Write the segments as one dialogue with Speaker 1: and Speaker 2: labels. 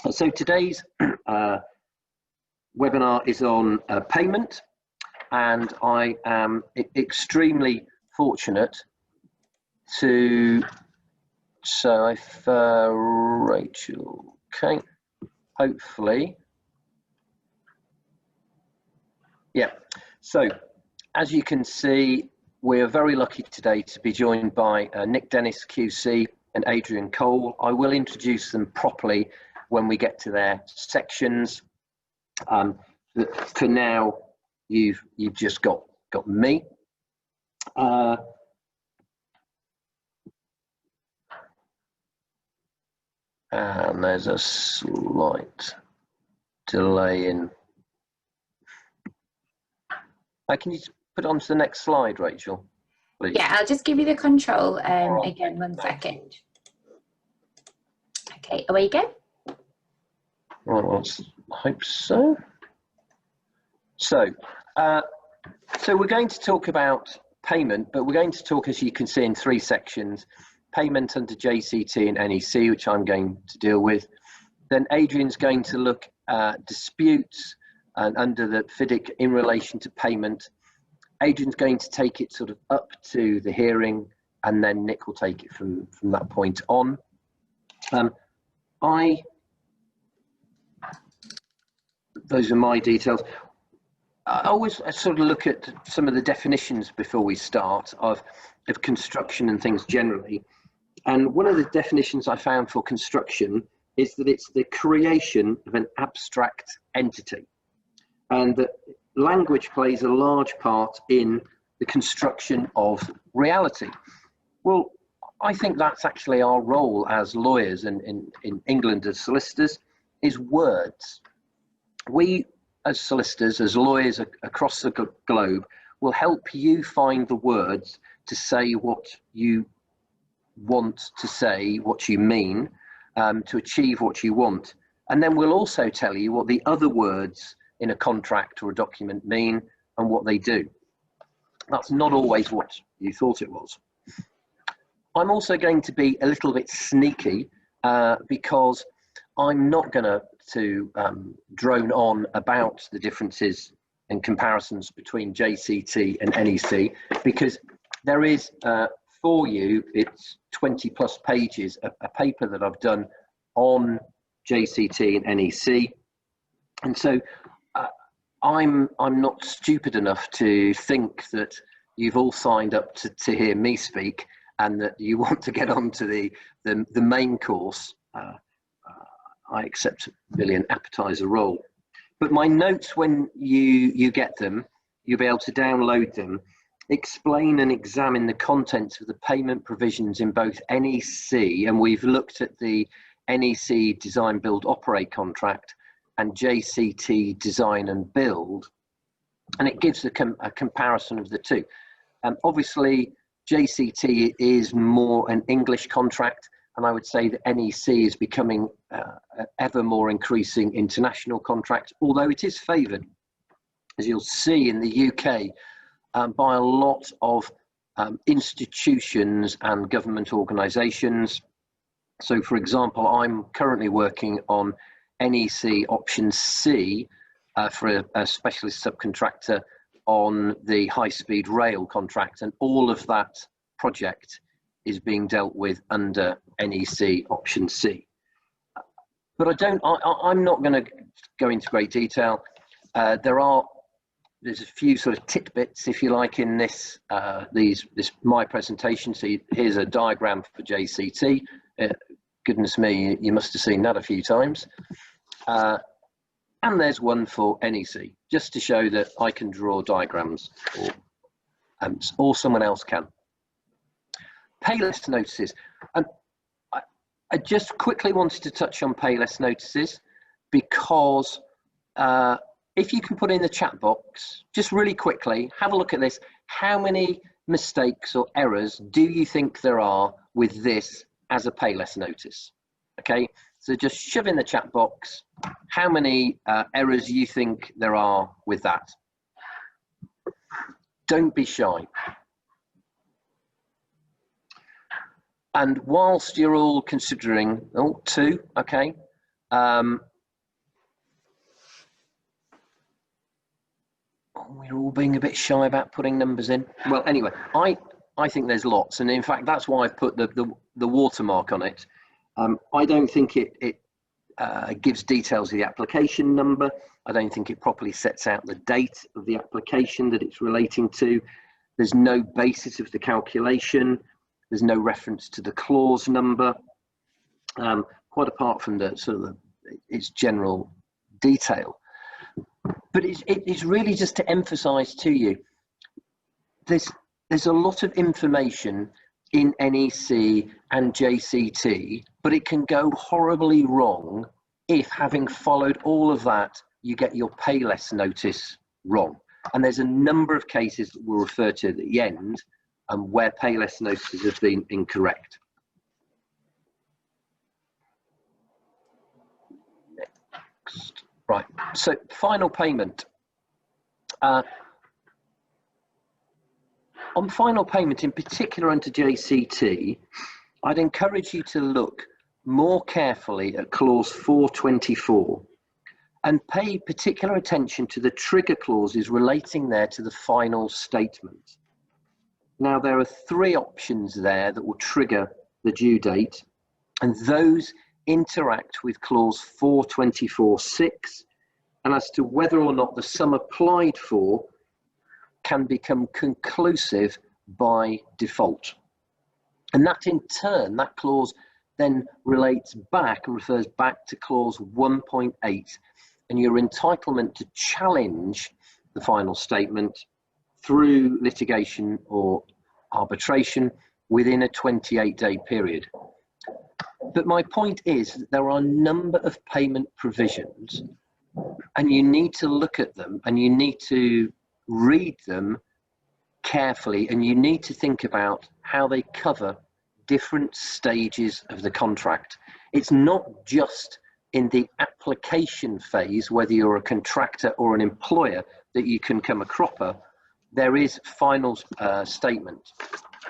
Speaker 1: So today's webinar is on payment, and I am extremely fortunate to, so if Rachel, okay, hopefully, yeah. So as you can see, we're very lucky today to be joined by Nick Dennis QC and Adrian Cole. I will introduce them properly when we get to their sections. For now, you've just got me. And there's a slight delay in. Can you put it onto the next slide, Rachel, please?
Speaker 2: Yeah, I'll just give you the control again, 1 second. Okay, away you go.
Speaker 1: Well, I hope so. So we're going to talk about payment, but we're going to talk, as you can see, in 3 sections. Payment under JCT and NEC, which I'm going to deal with. Then Adrian's going to look at disputes and under the FIDIC in relation to payment. Adrian's going to take it sort of up to the hearing, and then Nick will take it from that point on. Those are my details. I always sort of look at some of the definitions before we start of construction and things generally. And one of the definitions I found for construction is that it's the creation of an abstract entity, and that language plays a large part in the construction of reality. Well, I think that's actually our role as lawyers and in England as solicitors, is words. We as solicitors, as lawyers across the globe, will help you find the words to say what you want to say, what you mean, to achieve what you want. And then we'll also tell you what the other words in a contract or a document mean and what they do. That's not always what you thought it was. I'm also going to be a little bit sneaky because I'm not going to drone on about the differences and comparisons between JCT and NEC, because there is for you, it's 20+ pages, a paper that I've done on JCT and NEC. And so I'm not stupid enough to think that you've all signed up to hear me speak and that you want to get on to the main course. I accept really an appetizer role. But my notes, when you get them, you'll be able to download them, explain and examine the contents of the payment provisions in both NEC, and we've looked at the NEC Design Build Operate contract and JCT Design and Build, and it gives a comparison of the two. Obviously, JCT is more an English contract, and I would say that NEC is becoming ever more increasing international contract, although it is favoured, as you'll see in the UK, by a lot of institutions and government organisations. So, for example, I'm currently working on NEC option C for a specialist subcontractor on the high-speed rail contract, and all of that project is being dealt with under NEC option C. But I'm not going to go into great detail. There's a few sort of tidbits, if you like, in this my presentation. So here's a diagram for JCT. Goodness me, you must have seen that a few times. And there's one for NEC, just to show that I can draw diagrams, or someone else can. Payless notices. I just quickly wanted to touch on payless notices, because if you can put in the chat box, just really quickly, have a look at this. How many mistakes or errors do you think there are with this as a payless notice? Okay, so just shove in the chat box how many errors you think there are with that. Don't be shy. And whilst you're all considering, oh, 2, okay, We're all being a bit shy about putting numbers in. Well, anyway, I think there's lots, and in fact, that's why I've put the watermark on it. I don't think it gives details of the application number. I don't think it properly sets out the date of the application that it's relating to. There's no basis of the calculation. There's no reference to the clause number, quite apart from the sort of its general detail. But it's really just to emphasize to you, there's a lot of information in NEC and JCT, but it can go horribly wrong if, having followed all of that, you get your pay less notice wrong. And there's a number of cases that we'll refer to at the end where pay less notices have been incorrect. Next. Right, so final payment. On final payment, in particular under JCT, I'd encourage you to look more carefully at clause 424 and pay particular attention to the trigger clauses relating there to the final statement. Now, there are 3 options there that will trigger the due date, and those interact with clause 424.6, and as to whether or not the sum applied for can become conclusive by default. And that in turn, that clause then relates back and refers back to clause 1.8 and your entitlement to challenge the final statement through litigation or arbitration within a 28-day period. But my point is that there are a number of payment provisions, and you need to look at them and you need to read them carefully, and you need to think about how they cover different stages of the contract. It's not just in the application phase, whether you're a contractor or an employer, that you can come a cropper. There is final statement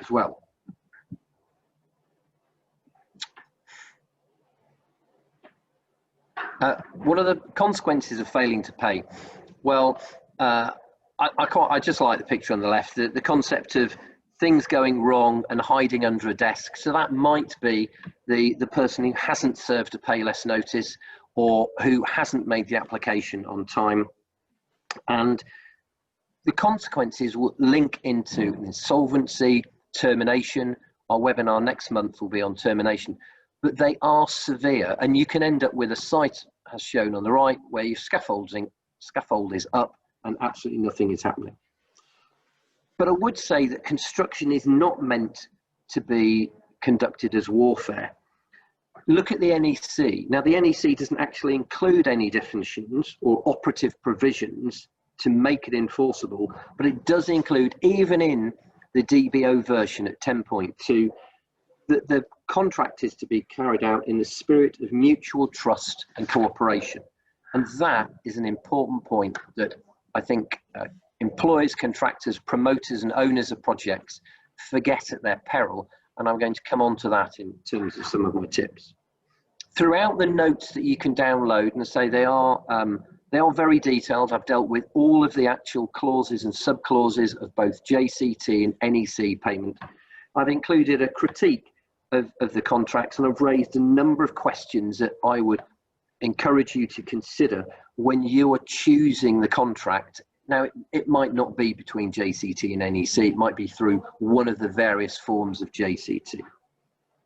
Speaker 1: as well. What are the consequences of failing to pay? Well, I just like the picture on the left, the concept of things going wrong and hiding under a desk. So that might be the person who hasn't served a pay less notice or who hasn't made the application on time. And the consequences will link into insolvency, termination. Our webinar next month will be on termination. But they are severe, and you can end up with a site, as shown on the right, where your scaffold is up and absolutely nothing is happening. But I would say that construction is not meant to be conducted as warfare. Look at the NEC. Now, the NEC doesn't actually include any definitions or operative provisions to make it enforceable, but it does include, even in the DBO version at 10.2, that the contract is to be carried out in the spirit of mutual trust and cooperation. And that is an important point that I think employers, contractors, promoters and owners of projects forget at their peril. And I'm going to come on to that in terms of some of my tips. Throughout the notes that you can download, and say they are very detailed. I've dealt with all of the actual clauses and sub-clauses of both JCT and NEC payment. I've included a critique of the contracts, and I've raised a number of questions that I would encourage you to consider when you are choosing the contract. Now, it might not be between JCT and NEC, it might be through one of the various forms of JCT.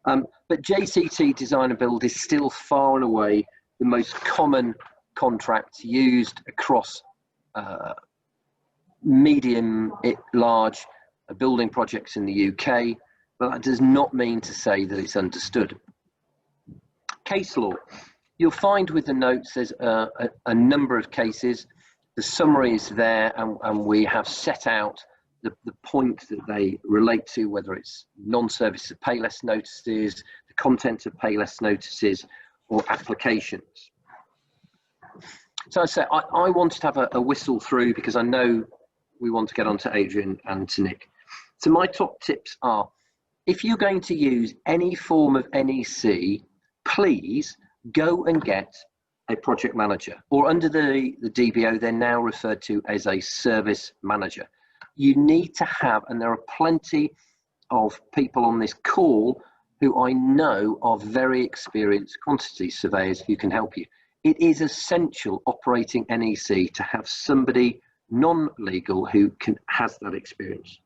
Speaker 1: But JCT design and build is still far and away the most common contract used across medium, large building projects in the UK. But that does not mean to say that it's understood. Case law. You'll find with the notes there's a number of cases. The summary is there, and we have set out the points that they relate to, whether it's non-service of pay less notices, the content of pay less notices, or applications. So I said I wanted to have a whistle through because I know we want to get on to Adrian and to Nick. So my top tips are, if you're going to use any form of NEC, please go and get a project manager, or under the DBO, they're now referred to as a service manager. You need to have, and there are plenty of people on this call who I know are very experienced quantity surveyors who can help you. It is essential operating NEC to have somebody non-legal who has that experience.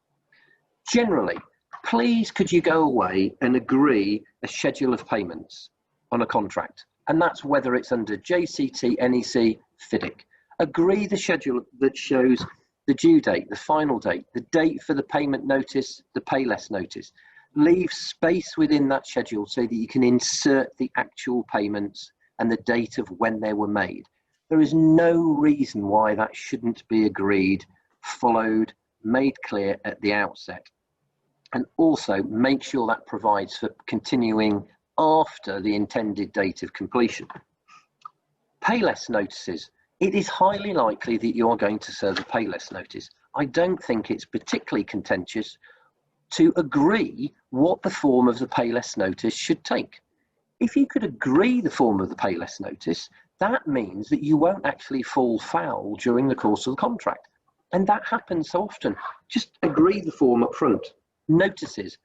Speaker 1: Generally, please could you go away and agree a schedule of payments on a contract? And that's whether it's under JCT, NEC, FIDIC. Agree the schedule that shows the due date, the final date, the date for the payment notice, the pay less notice. Leave space within that schedule so that you can insert the actual payments and the date of when they were made. There is no reason why that shouldn't be agreed, followed, made clear at the outset. And also make sure that provides for continuing after the intended date of completion. Payless notices. It is highly likely that you are going to serve a payless notice. I don't think it's particularly contentious to agree what the form of the payless notice should take. If you could agree the form of the payless notice, that means that you won't actually fall foul during the course of the contract. And that happens so often. Just agree the form up front. Notices.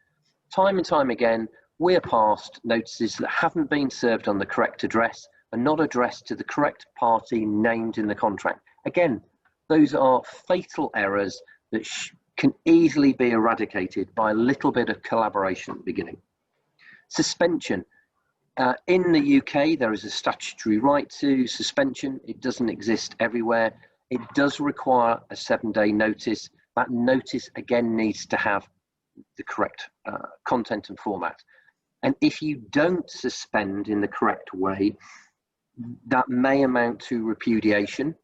Speaker 1: Time and time again, we're passed notices that haven't been served on the correct address and not addressed to the correct party named in the contract. Again, those are fatal errors that can easily be eradicated by a little bit of collaboration at the beginning. Suspension. In the UK, there is a statutory right to suspension. It doesn't exist everywhere. It does require a 7-day notice. That notice again needs to have the correct content and format. And if you don't suspend in the correct way, that may amount to repudiation.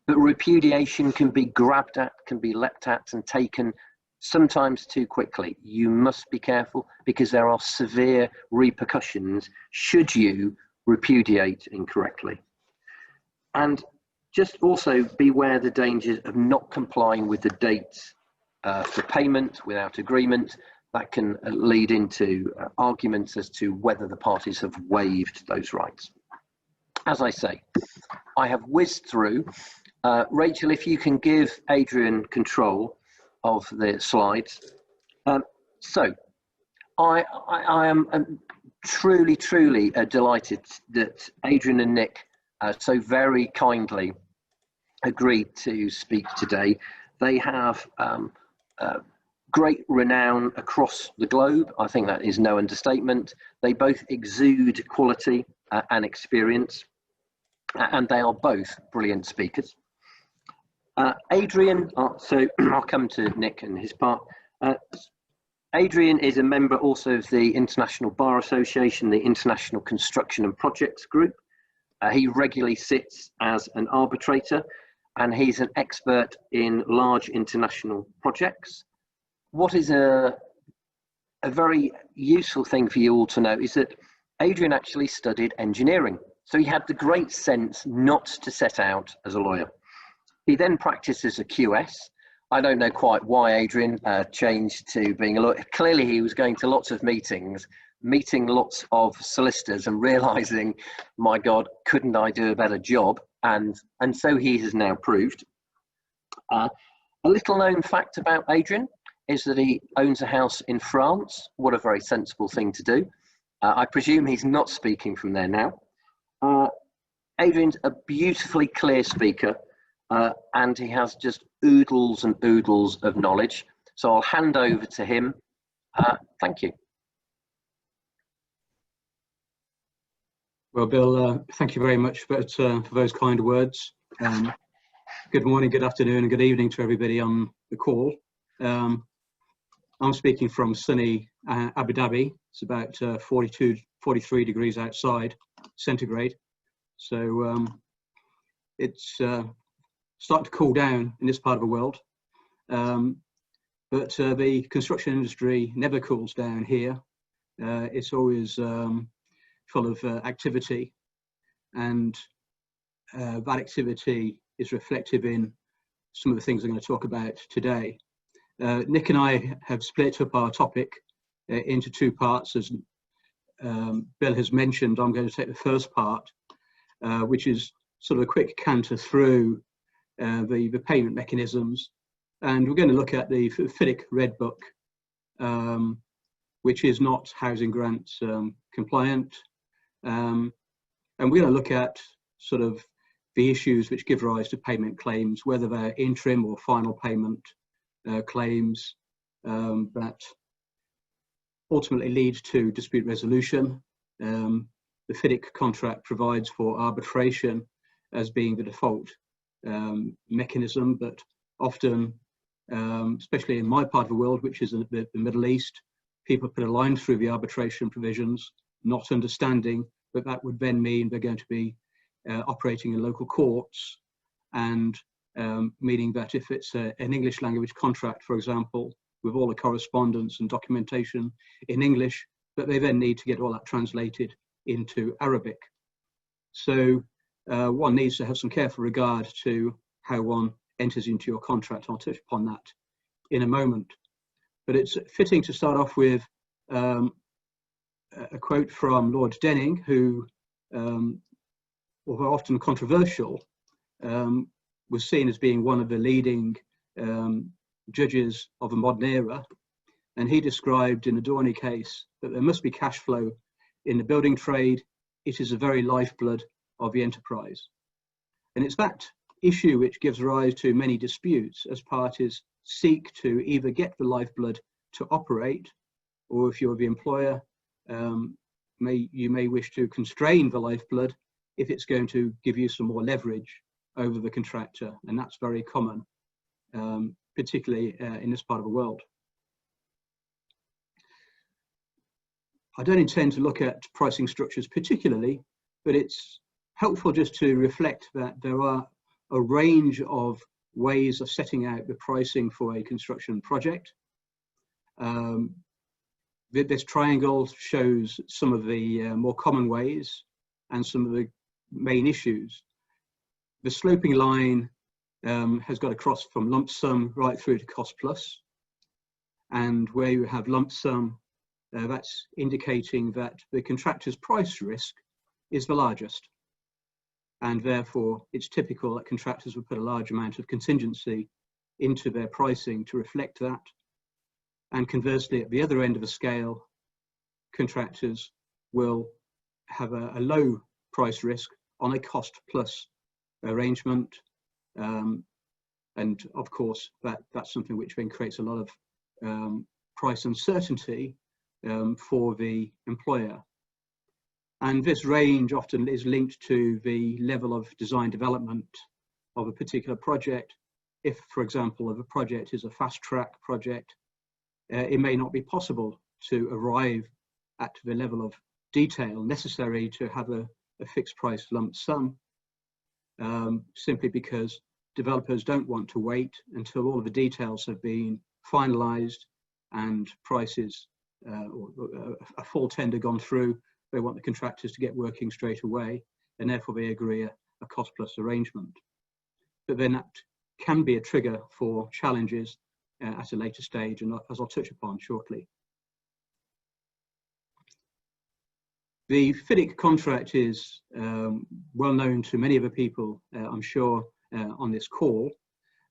Speaker 1: But repudiation can be grabbed at, can be leapt at and taken sometimes too quickly. You must be careful because there are severe repercussions should you repudiate incorrectly. And just also beware the dangers of not complying with the dates for payment without agreement. That can lead into arguments as to whether the parties have waived those rights. As I say, I have whizzed through. Rachel, if you can give Adrian control of the slides. So I am truly delighted that Adrian and Nick so very kindly agreed to speak today. They have great renown across the globe. I think that is no understatement. They both exude quality and experience, and they are both brilliant speakers. Adrian, so I'll come to Nick and his part. Adrian is a member also of the International Bar Association, the International Construction and Projects Group. He regularly sits as an arbitrator, and he's an expert in large international projects. What is a very useful thing for you all to know is that Adrian actually studied engineering. So he had the great sense not to set out as a lawyer. He then practiced as a QS. I don't know quite why Adrian changed to being a lawyer. Clearly he was going to lots of meetings, meeting lots of solicitors and realizing, my God, couldn't I do a better job? And so he has now proved. A little known fact about Adrian is that he owns a house in France. What a very sensible thing to do. I presume he's not speaking from there now. Adrian's a beautifully clear speaker, and he has just oodles and oodles of knowledge. So I'll hand over to him. Thank you.
Speaker 3: Well, Bill, thank you very much for those kind words. Good morning, good afternoon, and good evening to everybody on the call. I'm speaking from sunny Abu Dhabi. It's about 43 degrees outside, centigrade. So it's starting to cool down in this part of the world. But the construction industry never cools down here. It's always full of activity, and that activity is reflective in some of the things I'm going to talk about today. Nick and I have split up our topic into two parts, as Bill has mentioned, I'm going to take the first part, which is sort of a quick canter through the payment mechanisms. And we're going to look at the FIDIC Red Book, which is not housing grants compliant. And we're going to look at sort of the issues which give rise to payment claims, whether they're interim or final payment claims that ultimately lead to dispute resolution. The FIDIC contract provides for arbitration as being the default mechanism, but often, especially in my part of the world, which is the Middle East, people put a line through the arbitration provisions, not understanding that that would then mean they're going to be operating in local courts, and meaning that if it's an English language contract, for example, with all the correspondence and documentation in English, that they then need to get all that translated into Arabic. So one needs to have some careful regard to how one enters into your contract. I'll touch upon that in a moment. But it's fitting to start off with a quote from Lord Denning, who, although often controversial, was seen as being one of the leading judges of a modern era. And he described in the Dorney case that there must be cash flow in the building trade. It is the very lifeblood of the enterprise. And it's that issue which gives rise to many disputes, as parties seek to either get the lifeblood to operate, or if you're the employer, you may wish to constrain the lifeblood if it's going to give you some more leverage over the contractor. And that's very common, particularly in this part of the world. I don't intend to look at pricing structures particularly, but it's helpful just to reflect that there are a range of ways of setting out the pricing for a construction project. This triangle shows some of the more common ways and some of the main issues. The sloping line has got a cross from lump sum right through to cost plus. And where you have lump sum, that's indicating that the contractor's price risk is the largest. And therefore, it's typical that contractors will put a large amount of contingency into their pricing to reflect that. And conversely, at the other end of the scale, contractors will have a low price risk on a cost plus arrangement. And of course, that's something which then creates a lot of price uncertainty for the employer. And this range often is linked to the level of design development of a particular project. If, for example, if a project is a fast track project, it may not be possible to arrive at the level of detail necessary to have a fixed price lump sum, simply because developers don't want to wait until all of the details have been finalized and prices, or a full tender gone through. They want the contractors to get working straight away, and therefore they agree a cost plus arrangement. But then that can be a trigger for challenges at a later stage, and as I'll touch upon shortly. The FIDIC contract is well known to many of the people, I'm sure, on this call.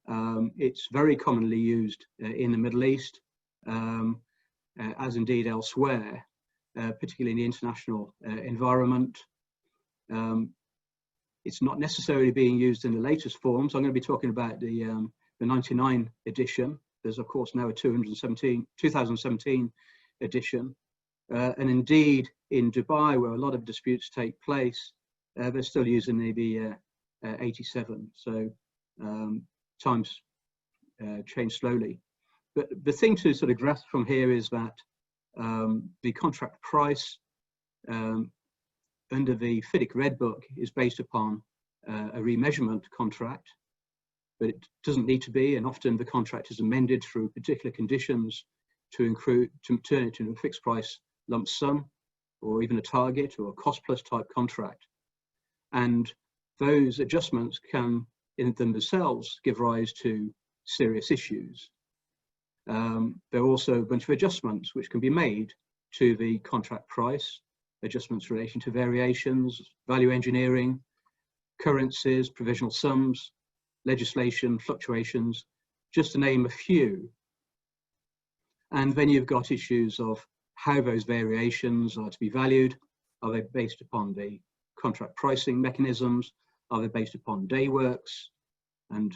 Speaker 3: It's very commonly used in the Middle East, as indeed elsewhere, particularly in the international environment. It's not necessarily being used in the latest forms. I'm going to be talking about the 99 edition. There's of course now a 2017 edition. And indeed in Dubai, where a lot of disputes take place, they're still using the 87. So times change slowly. But the thing to sort of grasp from here is that the contract price under the FIDIC Red Book is based upon a remeasurement contract, but it doesn't need to be, and often the contract is amended through particular conditions to turn it into a fixed price lump sum, or even a target or a cost plus type contract. And those adjustments can in themselves give rise to serious issues. There are also a bunch of adjustments which can be made to the contract price, adjustments relating to variations, value engineering, currencies, provisional sums, legislation, fluctuations, just to name a few. And then you've got issues of how those variations are to be valued. Are they based upon the contract pricing mechanisms? Are they based upon day works? And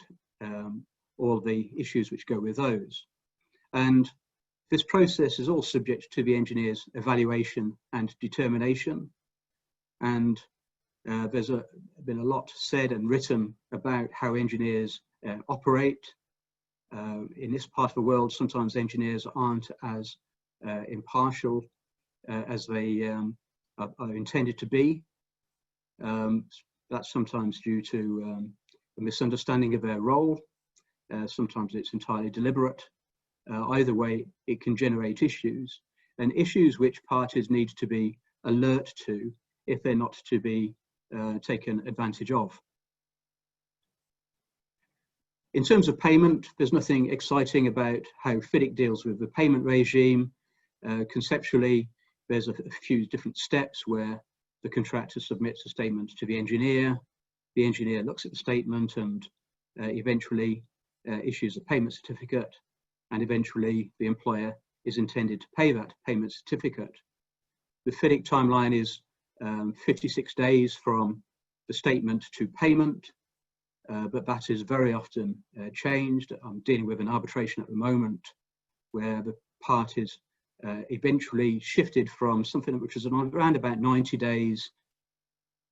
Speaker 3: all the issues which go with those. And this process is all subject to the engineer's evaluation and determination. And there's been a lot said and written about how engineers operate. In this part of the world, sometimes engineers aren't as impartial as they are intended to be. That's sometimes due to a misunderstanding of their role. Sometimes it's entirely deliberate. Either way, it can generate issues, and issues which parties need to be alert to if they're not to be taken advantage of. In terms of payment, there's nothing exciting about how FIDIC deals with the payment regime. Conceptually, there's a few different steps where the contractor submits a statement to the engineer looks at the statement and eventually issues a payment certificate, and eventually the employer is intended to pay that payment certificate. The FIDIC timeline is 56 days from the statement to payment, but that is very often changed. I'm dealing with an arbitration at the moment where the parties eventually shifted from something which was around about 90 days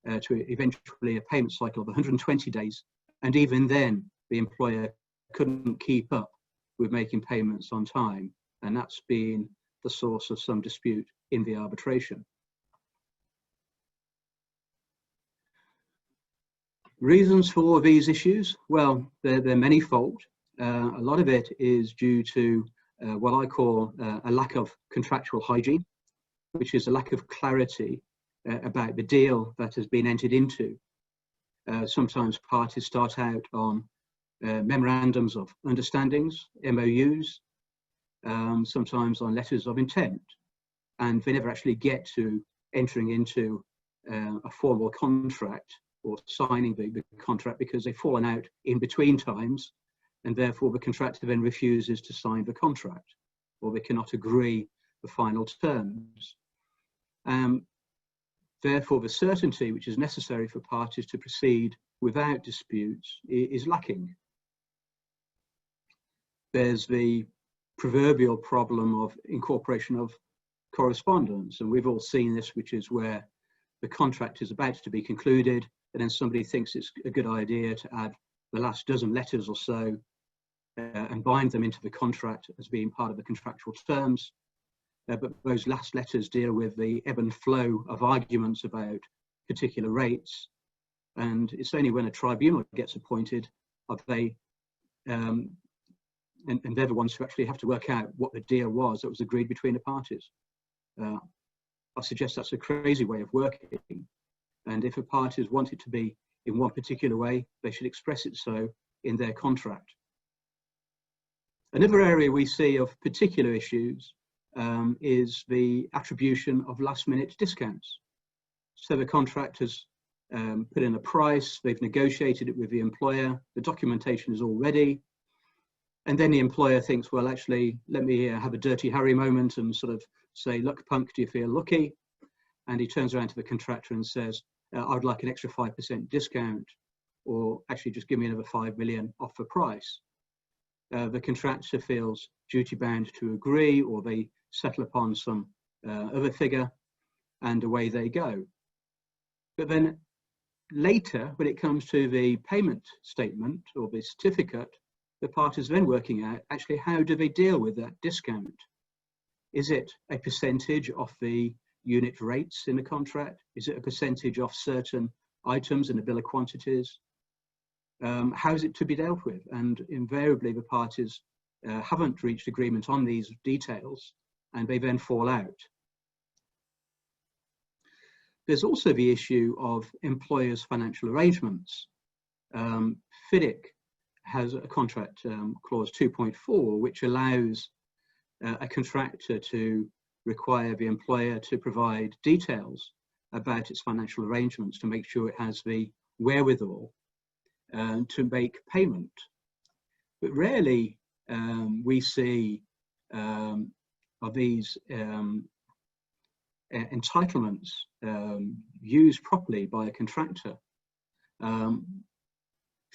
Speaker 3: to eventually a payment cycle of 120 days. And even then, the employer couldn't keep up with making payments on time. And that's been the source of some dispute in the arbitration. Reasons for these issues? Well, they're manifold. A lot of it is due to what I call a lack of contractual hygiene, which is a lack of clarity about the deal that has been entered into. Sometimes parties start out on memorandums of understandings, MOUs, sometimes on letters of intent, and they never actually get to entering into a formal contract or signing the contract because they've fallen out in between times, and therefore the contractor then refuses to sign the contract, or they cannot agree the final terms. Therefore, the certainty which is necessary for parties to proceed without disputes is lacking. There's the proverbial problem of incorporation of correspondence, and we've all seen this, which is where the contract is about to be concluded, and then somebody thinks it's a good idea to add the last dozen letters or so and bind them into the contract as being part of the contractual terms. But those last letters deal with the ebb and flow of arguments about particular rates, and it's only when a tribunal gets appointed are they, and they're the ones who actually have to work out what the deal was that was agreed between the parties. I suggest that's a crazy way of working, and if the parties want it to be in one particular way, they should express it so in their contract. Another area we see of particular issues is the attribution of last-minute discounts. So the contract has put in a price, they've negotiated it with the employer, the documentation is all ready, and then the employer thinks, well, actually, let me have a Dirty Harry moment and sort of say, look, punk, do you feel lucky? And he turns around to the contractor and says, I'd like an extra 5% discount, or actually just give me another 5 million off the price. The contractor feels duty bound to agree, or they settle upon some other figure, and away they go. But then later, when it comes to the payment statement or the certificate, the parties then working out actually how do they deal with that discount. Is it a percentage of the unit rates in the contract? Is it a percentage of certain items in the bill of quantities? How is it to be dealt with? And invariably the parties haven't reached agreement on these details, and they then fall out. There's also the issue of employers' financial arrangements. FIDIC has a contract clause 2.4, which allows a contractor to require the employer to provide details about its financial arrangements to make sure it has the wherewithal to make payment. But rarely we see of these entitlements used properly by a contractor.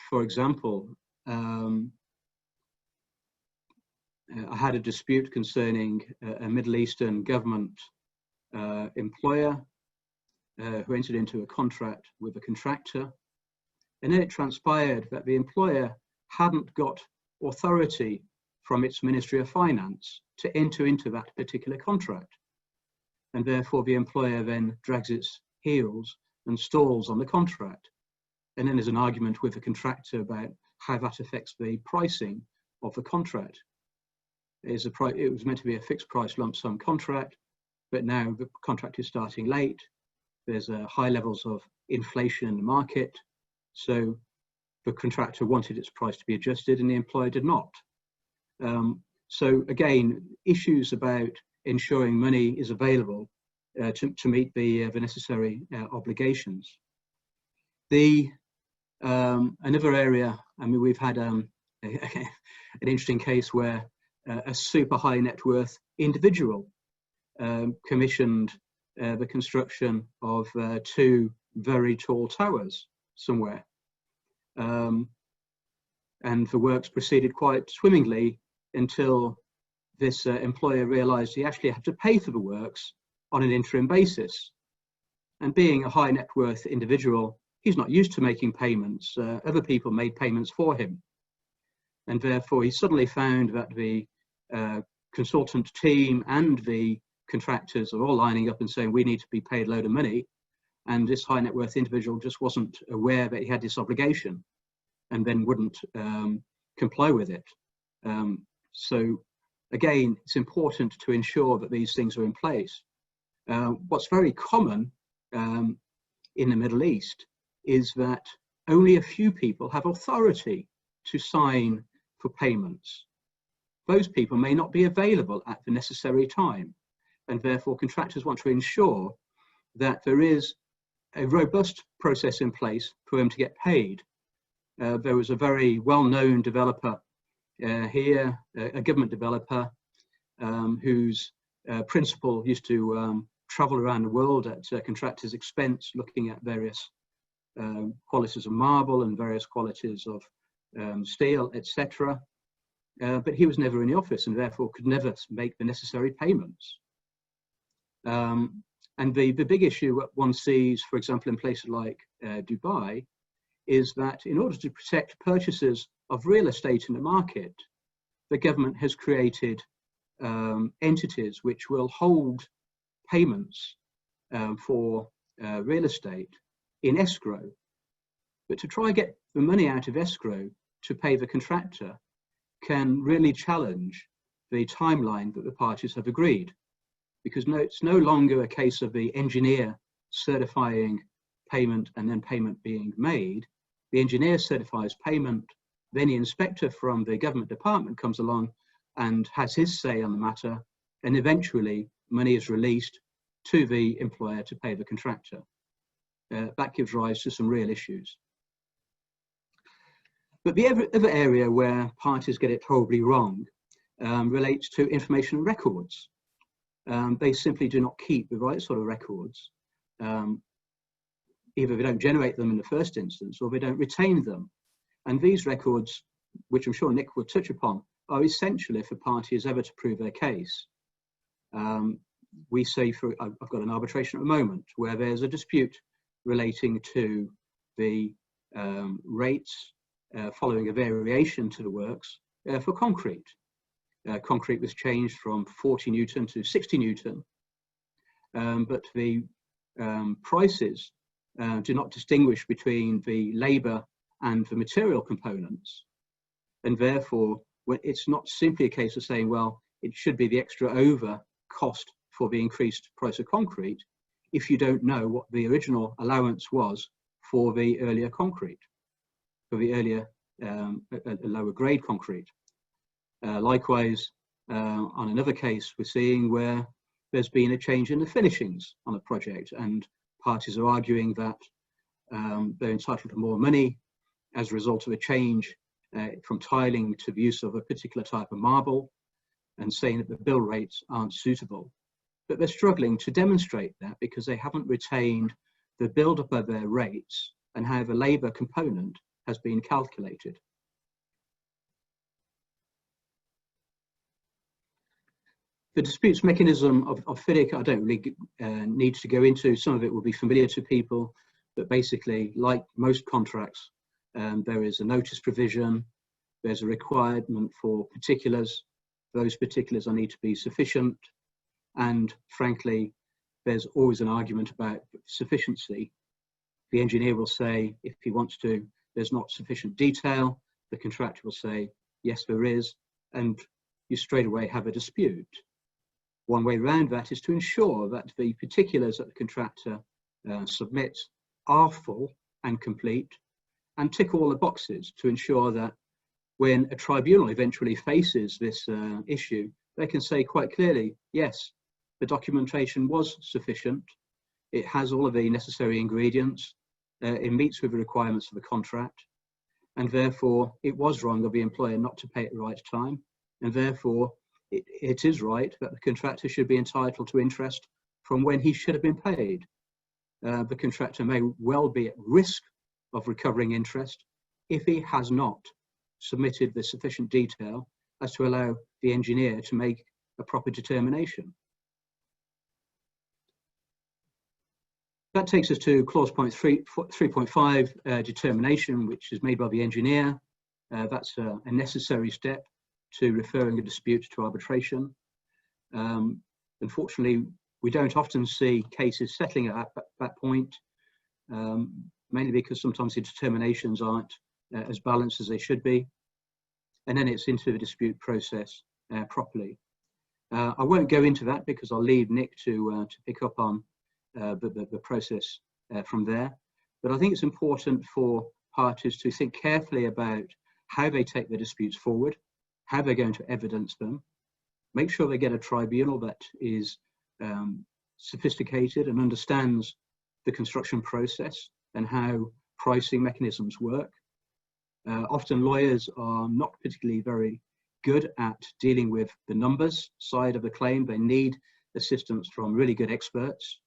Speaker 3: For example, I had a dispute concerning a Middle Eastern government employer who entered into a contract with a contractor, and then it transpired that the employer hadn't got authority from its Ministry of Finance to enter into that particular contract, and therefore the employer then drags its heels and stalls on the contract. And then there's an argument with the contractor about how that affects the pricing of the contract. It was meant to be a fixed price lump sum contract, but now the contract is starting late. There's high levels of inflation in the market. So the contractor wanted its price to be adjusted and the employer did not. So again, issues about ensuring money is available to meet the necessary obligations. Another area, I mean, we've had an interesting case where a super high net worth individual commissioned the construction of 2 very tall towers somewhere. And the works proceeded quite swimmingly until this employer realized he actually had to pay for the works on an interim basis. And being a high net worth individual, he's not used to making payments. Other people made payments for him. And therefore he suddenly found that the consultant team and the contractors are all lining up and saying, we need to be paid a load of money. And this high net worth individual just wasn't aware that he had this obligation and then wouldn't comply with it. So again, it's important to ensure that these things are in place. What's very common in the Middle East is that only a few people have authority to sign for payments. Those people may not be available at the necessary time, and therefore contractors want to ensure that there is a robust process in place for them to get paid. There was a very well-known developer here, a government developer, whose principal used to travel around the world at contractors' expense, looking at various qualities of marble and various qualities of steel, etc. But he was never in the office and therefore could never make the necessary payments. And the big issue that one sees, for example, in places like Dubai, is that in order to protect purchasers of real estate in the market, the government has created entities which will hold payments for real estate in escrow. But to try and get the money out of escrow to pay the contractor can really challenge the timeline that the parties have agreed. Because it's no longer a case of the engineer certifying payment and then payment being made. The engineer certifies payment, then the inspector from the government department comes along and has his say on the matter, and eventually money is released to the employer to pay the contractor. That gives rise to some real issues. But the other area where parties get it horribly wrong relates to information records. They simply do not keep the right sort of records. Either they don't generate them in the first instance or they don't retain them. And these records, which I'm sure Nick will touch upon, are essential if a party is ever to prove their case. We say, I've got an arbitration at the moment where there's a dispute relating to the rates following a variation to the works for concrete. Concrete was changed from 40 Newton to 60 Newton, but the prices do not distinguish between the labour and the material components. And therefore, it's not simply a case of saying, well, it should be the extra over cost for the increased price of concrete if you don't know what the original allowance was for the earlier concrete, for the earlier lower grade concrete. Likewise, on another case, we're seeing where there's been a change in the finishings on a project, and parties are arguing that they're entitled to more money as a result of a change from tiling to the use of a particular type of marble, and saying that the bill rates aren't suitable. But they're struggling to demonstrate that because they haven't retained the build-up of their rates and how the labour component has been calculated. The disputes mechanism of FIDIC, I don't really need to go into. Some of it will be familiar to people, but basically, like most contracts, there is a notice provision, there's a requirement for particulars. Those particulars need to be sufficient, and frankly, there's always an argument about sufficiency. The engineer will say, if he wants to, there's not sufficient detail. The contractor will say, yes, there is, and you straight away have a dispute. One way around that is to ensure that the particulars that the contractor submits are full and complete, and tick all the boxes to ensure that when a tribunal eventually faces this issue, they can say quite clearly, yes, the documentation was sufficient, it has all of the necessary ingredients, it meets with the requirements of the contract, and therefore it was wrong of the employer not to pay at the right time, and therefore it is right that the contractor should be entitled to interest from when he should have been paid. The contractor may well be at risk of recovering interest if he has not submitted the sufficient detail as to allow the engineer to make a proper determination. That takes us to clause point 3.5, determination, which is made by the engineer. That's a necessary step to referring a dispute to arbitration. Unfortunately, we don't often see cases settling at that point, mainly because sometimes the determinations aren't as balanced as they should be. And then it's into the dispute process properly. I won't go into that because I'll leave Nick to pick up on the process from there. But I think it's important for parties to think carefully about how they take their disputes forward, how they're going to evidence them, make sure they get a tribunal that is sophisticated and understands the construction process and how pricing mechanisms work. Often lawyers are not particularly very good at dealing with the numbers side of the claim. They need assistance from really good experts.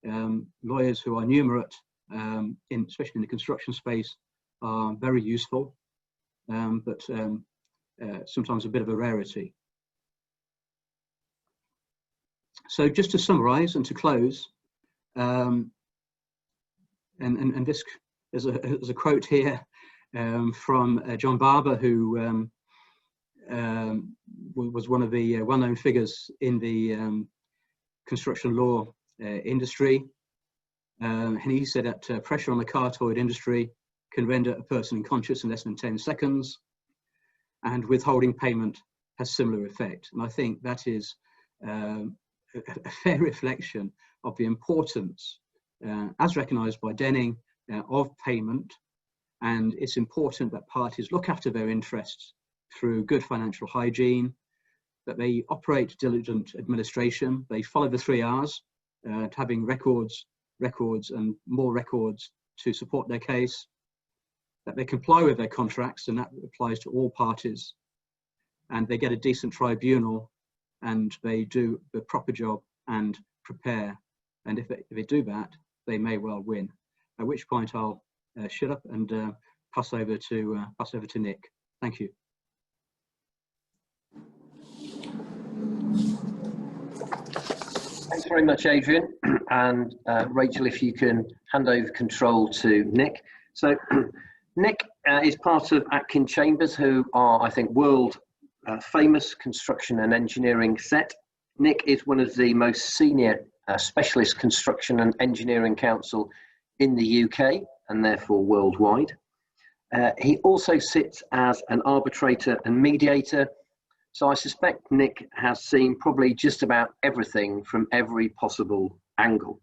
Speaker 3: Lawyers who are numerate, especially in the construction space, are very useful, but sometimes a bit of a rarity. So just to summarize and to close, and this is a quote here from John Barber, who was one of the well-known figures in the construction law industry. And he said that pressure on the car-toy industry can render a person unconscious in less than 10 seconds, and withholding payment has similar effect. And I think that is a fair reflection of the importance, as recognised by Denning, of payment. And it's important that parties look after their interests through good financial hygiene, that they operate diligent administration, they follow the 3 R's, having records, and more records to support their case, that they comply with their contracts, and that applies to all parties, and they get a decent tribunal, and they do the proper job and prepare. And if they do that, they may well win. At which point I'll shut up and pass over to Nick. Thank you.
Speaker 1: Thanks very much, Adrian. And Rachel, if you can hand over control to Nick. So Nick is part of Atkin Chambers, who are, I think, world famous construction and engineering set. Nick is one of the most senior specialist construction and engineering counsel in the UK and therefore worldwide. He also sits as an arbitrator and mediator. So I suspect Nick has seen probably just about everything from every possible angle.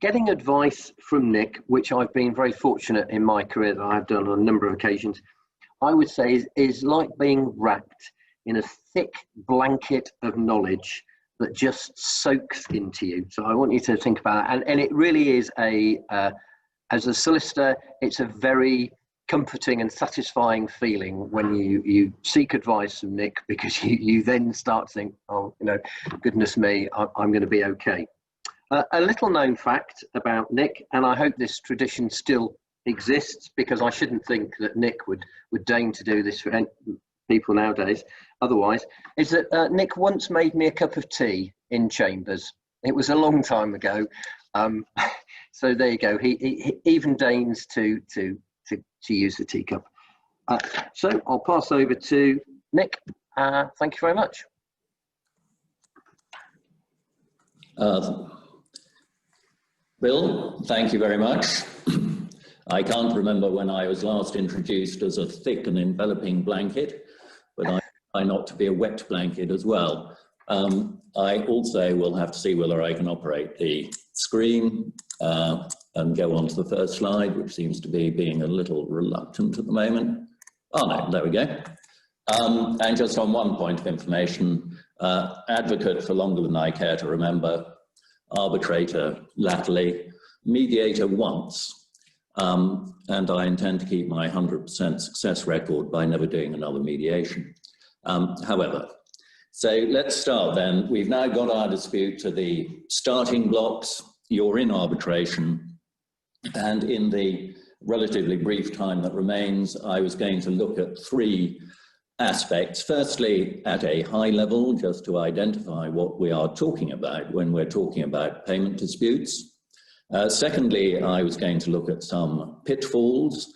Speaker 1: Getting advice from Nick, which I've been very fortunate in my career that I've done on a number of occasions, I would say is like being wrapped in a thick blanket of knowledge that just soaks into you. So I want you to think about it. And it really is as a solicitor, it's a very comforting and satisfying feeling when you seek advice from Nick, because you then start to think, oh, goodness me, I'm going to be okay. A little known fact about Nick, and I hope this tradition still exists, because I shouldn't think that Nick would deign to do this for people nowadays otherwise, is that Nick once made me a cup of tea in Chambers. It was a long time ago. So there you go. He even deigns to use the teacup. So I'll pass over to Nick. Thank you very much.
Speaker 4: Bill, thank you very much. I can't remember when I was last introduced as a thick and enveloping blanket, but I try not to be a wet blanket as well. I also will have to see whether I can operate the screen and go on to the first slide, which seems to be being a little reluctant at the moment. Oh no, there we go. And just on one point of information, advocate for longer than I care to remember, arbitrator latterly, mediator once, and I intend to keep my 100% success record by never doing another mediation. However, so let's start then. We've now got our dispute to the starting blocks. You're in arbitration, and in the relatively brief time that remains, I was going to look at three aspects. Firstly, at a high level, just to identify what we are talking about when we're talking about payment disputes. Secondly, I was going to look at some pitfalls,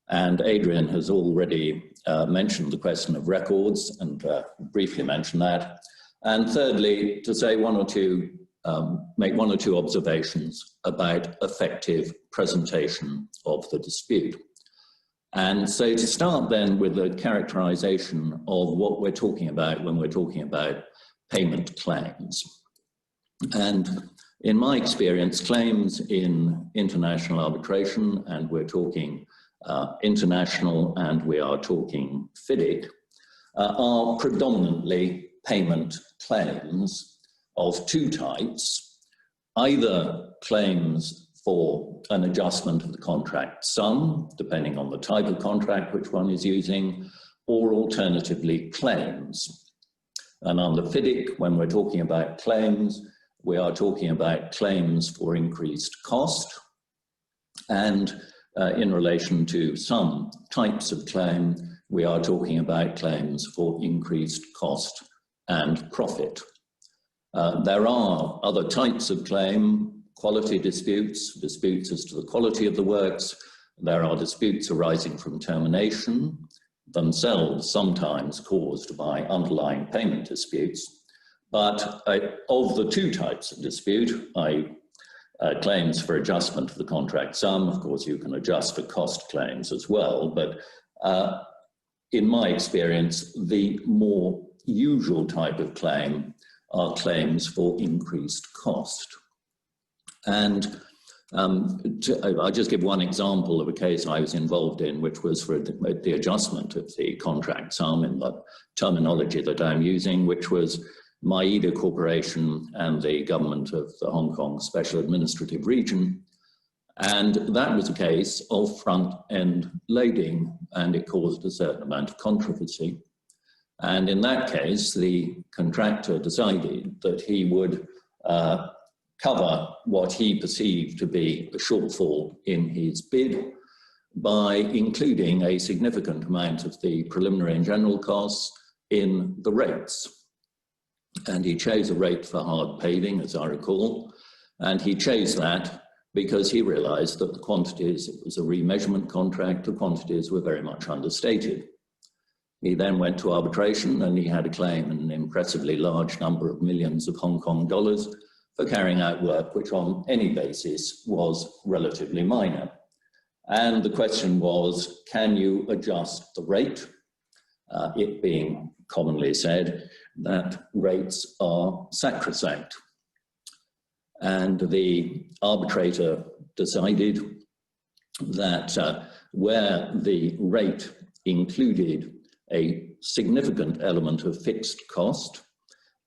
Speaker 4: and Adrian has already mentioned the question of records and briefly mentioned that. And thirdly, to say make one or two observations about effective presentation of the dispute. And so to start then with the characterization of what we're talking about when we're talking about payment claims. And in my experience, claims in international arbitration, and we're talking international and we are talking FIDIC, are predominantly payment claims of two types, either claims for an adjustment of the contract sum, depending on the type of contract which one is using, or alternatively claims. And on the FIDIC, when we're talking about claims, we are talking about claims for increased cost, and in relation to some types of claim, we are talking about claims for increased cost and profit. There are other types of claim, quality disputes, disputes as to the quality of the works. There are disputes arising from termination, themselves sometimes caused by underlying payment disputes. But of the two types of dispute, claims for adjustment of the contract sum, of course you can adjust for cost claims as well, but in my experience, the more usual type of claim are claims for increased cost. And I'll just give one example of a case I was involved in, which was for the adjustment of the contract sum in the terminology that I'm using, which was Maida Corporation and the government of the Hong Kong Special Administrative Region. And that was a case of front-end loading, and it caused a certain amount of controversy. And in that case, the contractor decided that he would cover what he perceived to be a shortfall in his bid by including a significant amount of the preliminary and general costs in the rates. And he chose a rate for hard paving, as I recall, and he chose that because he realized that the quantities, it was a remeasurement contract, the quantities were very much understated. He then went to arbitration and he had a claim in an impressively large number of millions of Hong Kong dollars for carrying out work which on any basis was relatively minor. And the question was, can you adjust the rate? It being commonly said that rates are sacrosanct. And the arbitrator decided that where the rate included a significant element of fixed cost,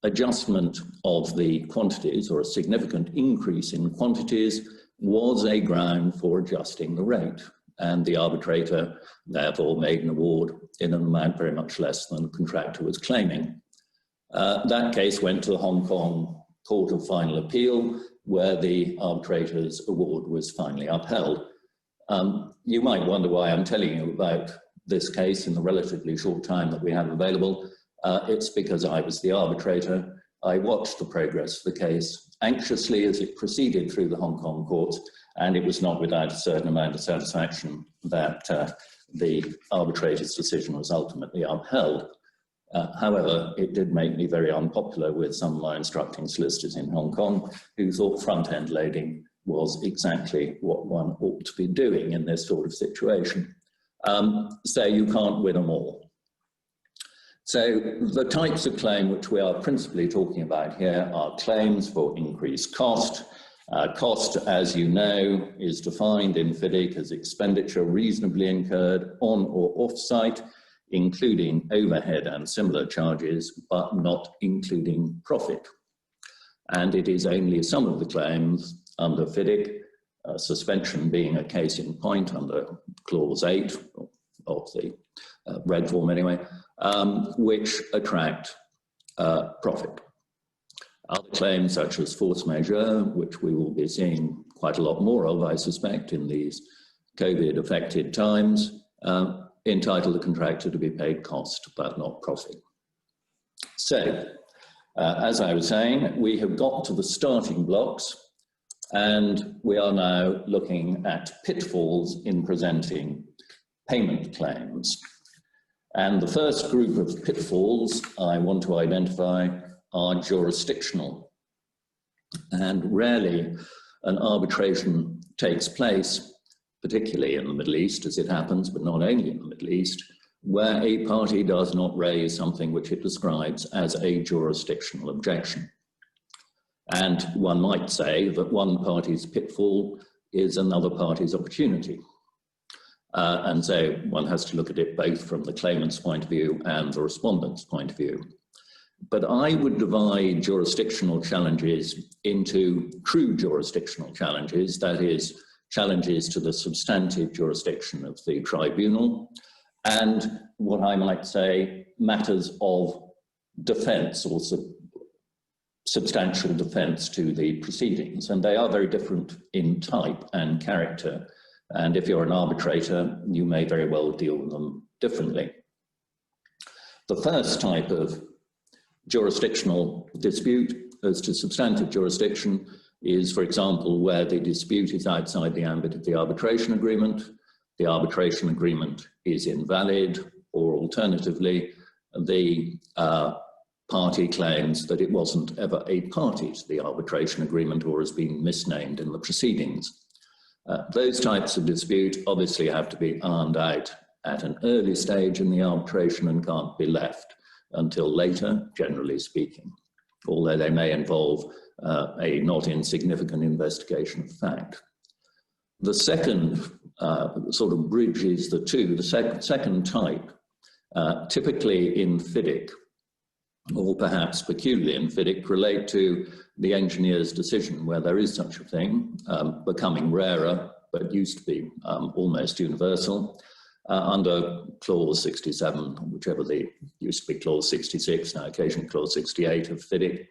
Speaker 4: adjustment of the quantities, or a significant increase in quantities, was a ground for adjusting the rate. And the arbitrator therefore made an award in an amount very much less than the contractor was claiming. That case went to the Hong Kong Court of Final Appeal, where the arbitrator's award was finally upheld. You might wonder why I'm telling you about this case in the relatively short time that we have available. It's because I was the arbitrator. I watched the progress of the case anxiously as it proceeded through the Hong Kong courts, and it was not without a certain amount of satisfaction that the arbitrator's decision was ultimately upheld. However, it did make me very unpopular with some of my instructing solicitors in Hong Kong who thought front-end loading was exactly what one ought to be doing in this sort of situation. So you can't win them all. So the types of claim which we are principally talking about here are claims for increased cost. Cost, as you know, is defined in FIDIC as expenditure reasonably incurred on or off-site, including overhead and similar charges, but not including profit. And it is only some of the claims under FIDIC, suspension being a case in point under clause 8 of the red form anyway, which attract profit. Other claims such as force majeure, which we will be seeing quite a lot more of, I suspect, in these COVID-affected times, entitle the contractor to be paid cost but not profit. So, as I was saying, we have got to the starting blocks, and we are now looking at pitfalls in presenting payment claims. And the first group of pitfalls I want to identify are jurisdictional. And rarely an arbitration takes place, particularly in the Middle East as it happens, but not only in the Middle East, where a party does not raise something which it describes as a jurisdictional objection. And one might say that one party's pitfall is another party's opportunity. And so one has to look at it both from the claimant's point of view and the respondent's point of view. But I would divide jurisdictional challenges into true jurisdictional challenges, that is, challenges to the substantive jurisdiction of the tribunal, and what I might say matters of defence or substantial defence to the proceedings. And they are very different in type and character. And if you're an arbitrator, you may very well deal with them differently. The first type of jurisdictional dispute as to substantive jurisdiction is, for example, where the dispute is outside the ambit of the arbitration agreement is invalid, or alternatively, the party claims that it wasn't ever a party to the arbitration agreement or has been misnamed in the proceedings. Those types of dispute obviously have to be ironed out at an early stage in the arbitration and can't be left until later, generally speaking, although they may involve a not insignificant investigation of fact. The second sort of bridges the two. The second type, typically in FIDIC, or perhaps peculiarly in FIDIC, relate to the engineer's decision, where there is such a thing, becoming rarer, but used to be almost universal, under clause 67, whichever used to be clause 66, now occasionally clause 68 of FIDIC,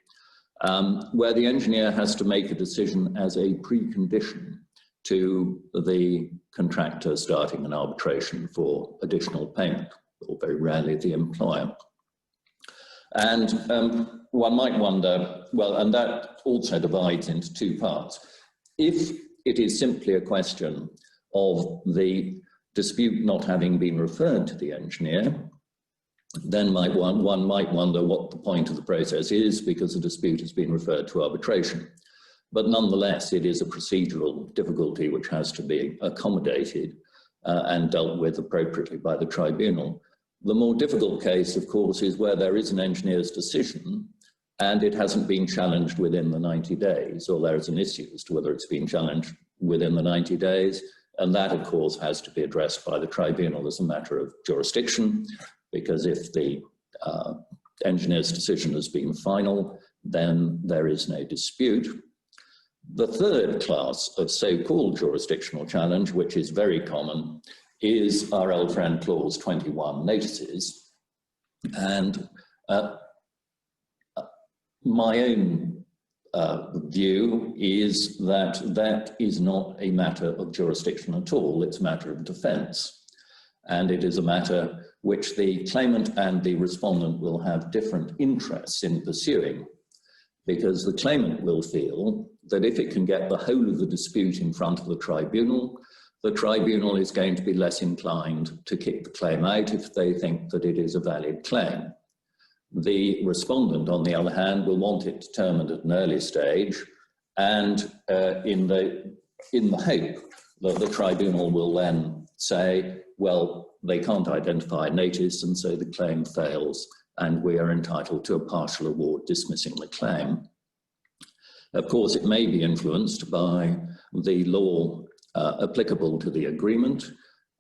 Speaker 4: where the engineer has to make a decision as a precondition to the contractor starting an arbitration for additional payment, or very rarely the employer. And one might wonder, well, and that also divides into two parts. If it is simply a question of the dispute not having been referred to the engineer, then one might wonder what the point of the process is, because the dispute has been referred to arbitration. But nonetheless, it is a procedural difficulty which has to be accommodated and dealt with appropriately by the tribunal. The more difficult case, of course, is where there is an engineer's decision and it hasn't been challenged within the 90 days, or there is an issue as to whether it's been challenged within the 90 days. And that, of course, has to be addressed by the tribunal as a matter of jurisdiction, because if the engineer's decision has been final, then there is no dispute. The third class of so-called jurisdictional challenge, which is very common, is our old friend clause 21 notices. And my own view is that that is not a matter of jurisdiction at all, it's a matter of defence. And it is a matter which the claimant and the respondent will have different interests in pursuing, because the claimant will feel that if it can get the whole of the dispute in front of the tribunal is going to be less inclined to kick the claim out if they think that it is a valid claim. The respondent, on the other hand, will want it determined at an early stage, and in the hope that the tribunal will then say, well, they can't identify notice, and so the claim fails, and we are entitled to a partial award dismissing the claim. Of course, it may be influenced by the law applicable to the agreement,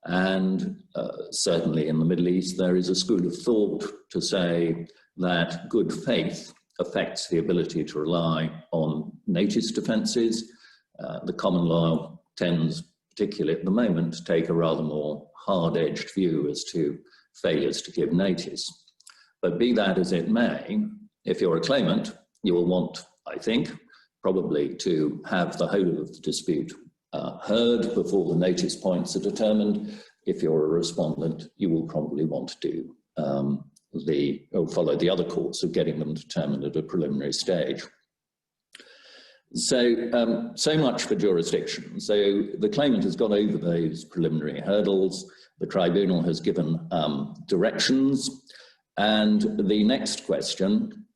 Speaker 4: and certainly in the Middle East there is a school of thought to say that good faith affects the ability to rely on notice defences. The common law tends, particularly at the moment, to take a rather more hard-edged view as to failures to give notice. But be that as it may, if you're a claimant, you will want, I think, probably to have the whole of the dispute heard before the notice points are determined. If you're a respondent, you will probably want to do follow the other course of getting them determined at a preliminary stage. So, so much for jurisdiction. So the claimant has got over those preliminary hurdles. The tribunal has given directions. And the next question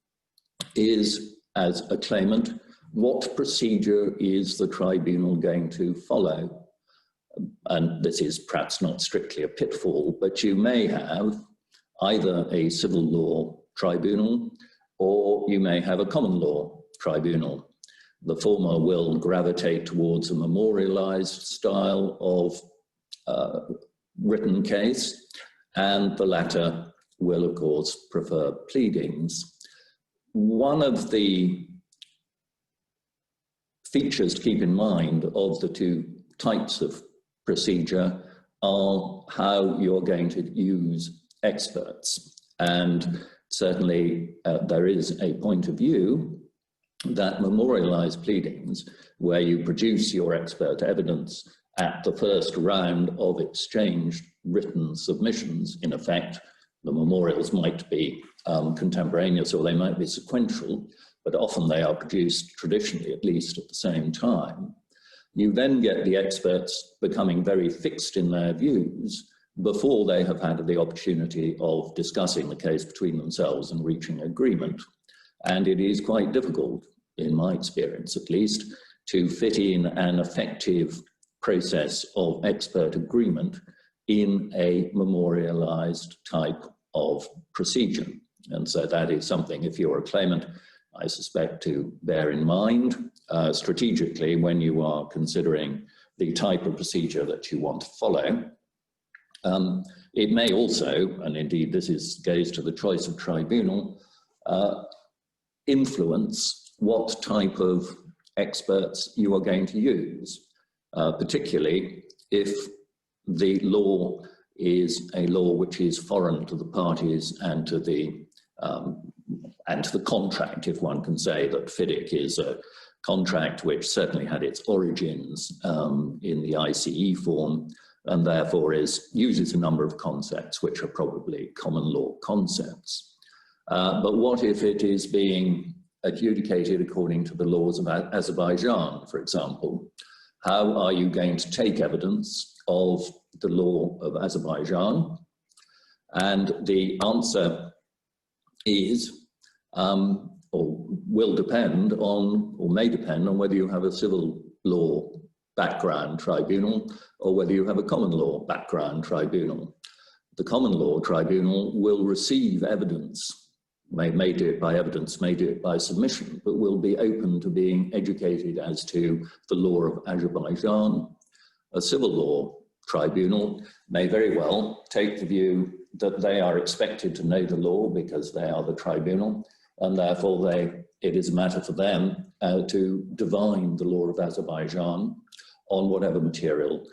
Speaker 4: is, as a claimant, what procedure is the tribunal going to follow? And this is perhaps not strictly a pitfall, but you may have either a civil law tribunal or you may have a common law tribunal. The former will gravitate towards a memorialized style of written case, and the latter will, of course, prefer pleadings. One of the features to keep in mind of the two types of procedure are how you're going to use experts. And certainly there is a point of view that memorialized pleadings, where you produce your expert evidence at the first round of exchanged written submissions, in effect, the memorials might be contemporaneous or they might be sequential, but often they are produced traditionally at least at the same time. You then get the experts becoming very fixed in their views before they have had the opportunity of discussing the case between themselves and reaching agreement. And it is quite difficult, in my experience at least, to fit in an effective process of expert agreement in a memorialized type of procedure. And so that is something, if you're a claimant, I suspect to bear in mind strategically when you are considering the type of procedure that you want to follow. It may also, and indeed this goes to the choice of tribunal, influence what type of experts you are going to use, particularly if the law is a law which is foreign to the parties and to the contract, if one can say that FIDIC is a contract which certainly had its origins in the ICE form, and therefore uses a number of concepts which are probably common law concepts. But what if it is being adjudicated according to the laws of Azerbaijan, for example? How are you going to take evidence of the law of Azerbaijan? And the answer is, or will depend on, or may depend on whether you have a civil law background tribunal or whether you have a common law background tribunal. The common law tribunal will receive evidence, may do it by evidence, may do it by submission, but will be open to being educated as to the law of Azerbaijan. A civil law tribunal may very well take the view that they are expected to know the law because they are the tribunal, and therefore it is a matter for them to divine the law of Azerbaijan on whatever material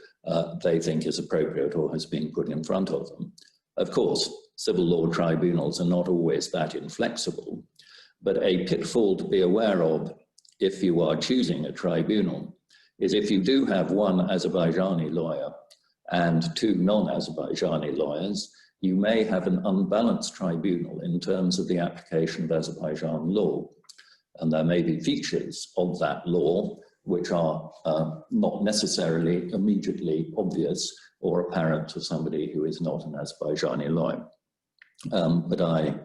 Speaker 4: they think is appropriate or has been put in front of them. Of course, civil law tribunals are not always that inflexible, but a pitfall to be aware of if you are choosing a tribunal is if you do have one Azerbaijani lawyer and two non-Azerbaijani lawyers, you may have an unbalanced tribunal in terms of the application of Azerbaijan law. And there may be features of that law which are not necessarily immediately obvious or apparent to somebody who is not an Azerbaijani lawyer. But I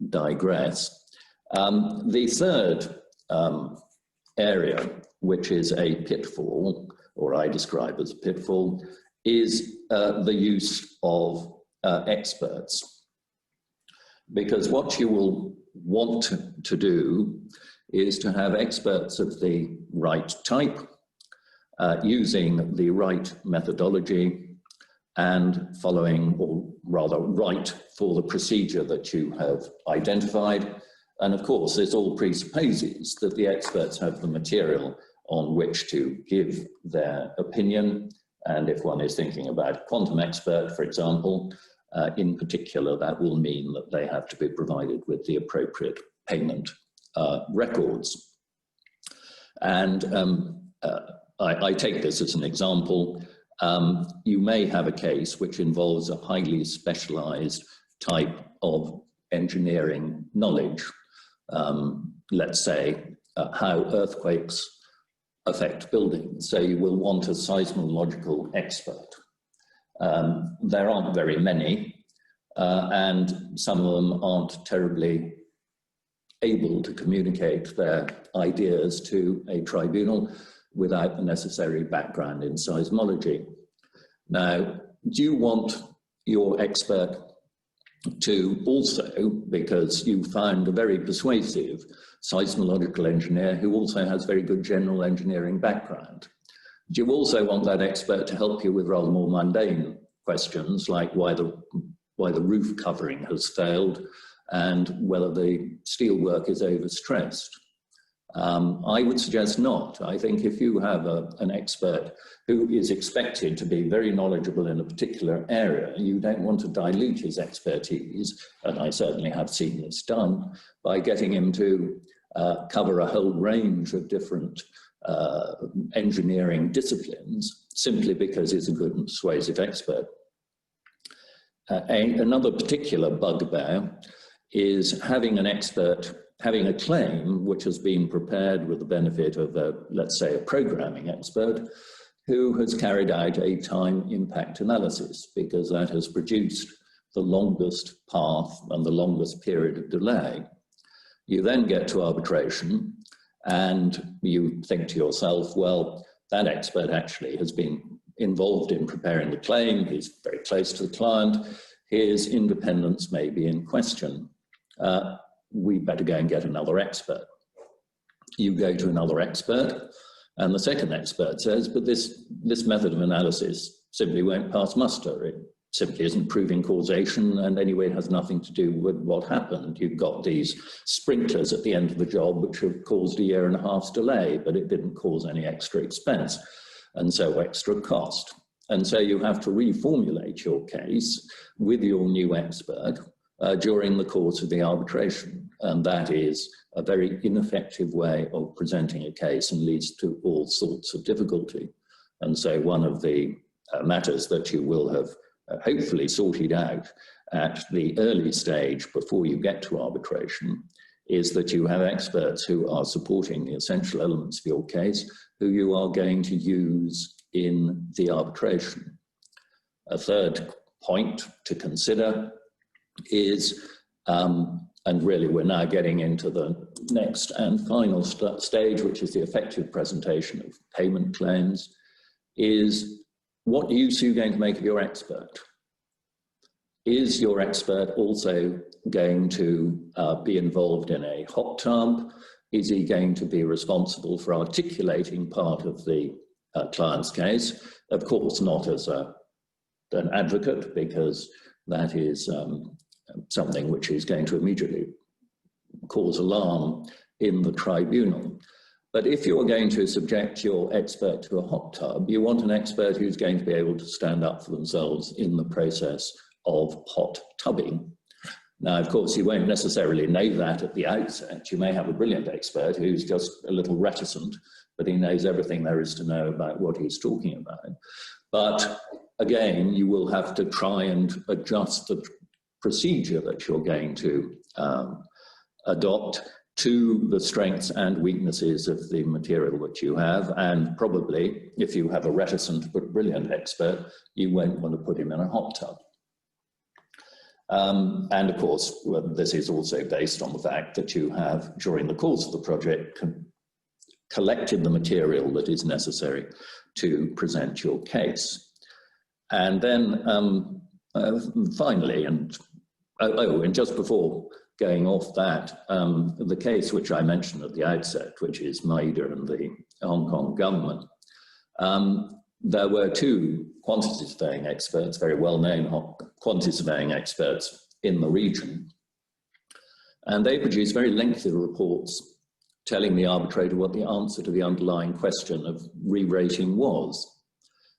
Speaker 4: digress. The third area, which is a pitfall, or I describe as a pitfall, is the use of experts. Because what you will want to do is to have experts of the right type, using the right methodology and following, or rather right for the procedure that you have identified. And of course, this all presupposes that the experts have the material on which to give their opinion. And if one is thinking about a quantum expert, for example, in particular, that will mean that they have to be provided with the appropriate payment records. And I take this as an example. You may have a case which involves a highly specialized type of engineering knowledge. Let's say how earthquakes affect buildings. So you will want a seismological expert. There aren't very many, and some of them aren't terribly able to communicate their ideas to a tribunal without the necessary background in seismology. Now, do you want your expert to also, because you found a very persuasive seismological engineer who also has very good general engineering background, do you also want that expert to help you with rather more mundane questions like why the roof covering has failed and whether the steelwork is overstressed? I would suggest not. I think if you have an expert who is expected to be very knowledgeable in a particular area, you don't want to dilute his expertise, and I certainly have seen this done, by getting him to cover a whole range of different engineering disciplines simply because he's a good and persuasive expert. Another particular bugbear is having an expert having a claim which has been prepared with the benefit of, let's say, a programming expert who has carried out a time impact analysis, because that has produced the longest path and the longest period of delay. You then get to arbitration and you think to yourself, well, that expert actually has been involved in preparing the claim, he's very close to the client, his independence may be in question. We better go and get another expert. You go to another expert, and the second expert says, but this method of analysis simply won't pass muster. It simply isn't proving causation, and anyway, it has nothing to do with what happened. You've got these sprinklers at the end of the job which have caused 1.5 years delay, but it didn't cause any extra expense, and so extra cost. And so you have to reformulate your case with your new expert during the course of the arbitration. And that is a very ineffective way of presenting a case and leads to all sorts of difficulty. And so one of the matters that you will have hopefully sorted out at the early stage before you get to arbitration is that you have experts who are supporting the essential elements of your case, who you are going to use in the arbitration. A third point to consider is, and really we're now getting into the next and final stage, which is the effective presentation of payment claims, is what use are you going to make of your expert? Is your expert also going to be involved in a hot tub? Is he going to be responsible for articulating part of the client's case? Of course, not as an advocate, because that is something which is going to immediately cause alarm in the tribunal. But if you're going to subject your expert to a hot tub, you want an expert who's going to be able to stand up for themselves in the process of hot tubbing. Now, of course, you won't necessarily know that at the outset. You may have a brilliant expert who's just a little reticent, but he knows everything there is to know about what he's talking about. But again, you will have to try and adjust the procedure that you're going to adopt to the strengths and weaknesses of the material that you have. And probably, if you have a reticent but brilliant expert, you won't want to put him in a hot tub. And of course, well, this is also based on the fact that you have, during the course of the project, collected the material that is necessary to present your case. And then finally, and just before going off that, the case which I mentioned at the outset, which is Maida and the Hong Kong government, there were two quantity surveying experts, very well-known quantity surveying experts in the region, and they produced very lengthy reports telling the arbitrator what the answer to the underlying question of re-rating was.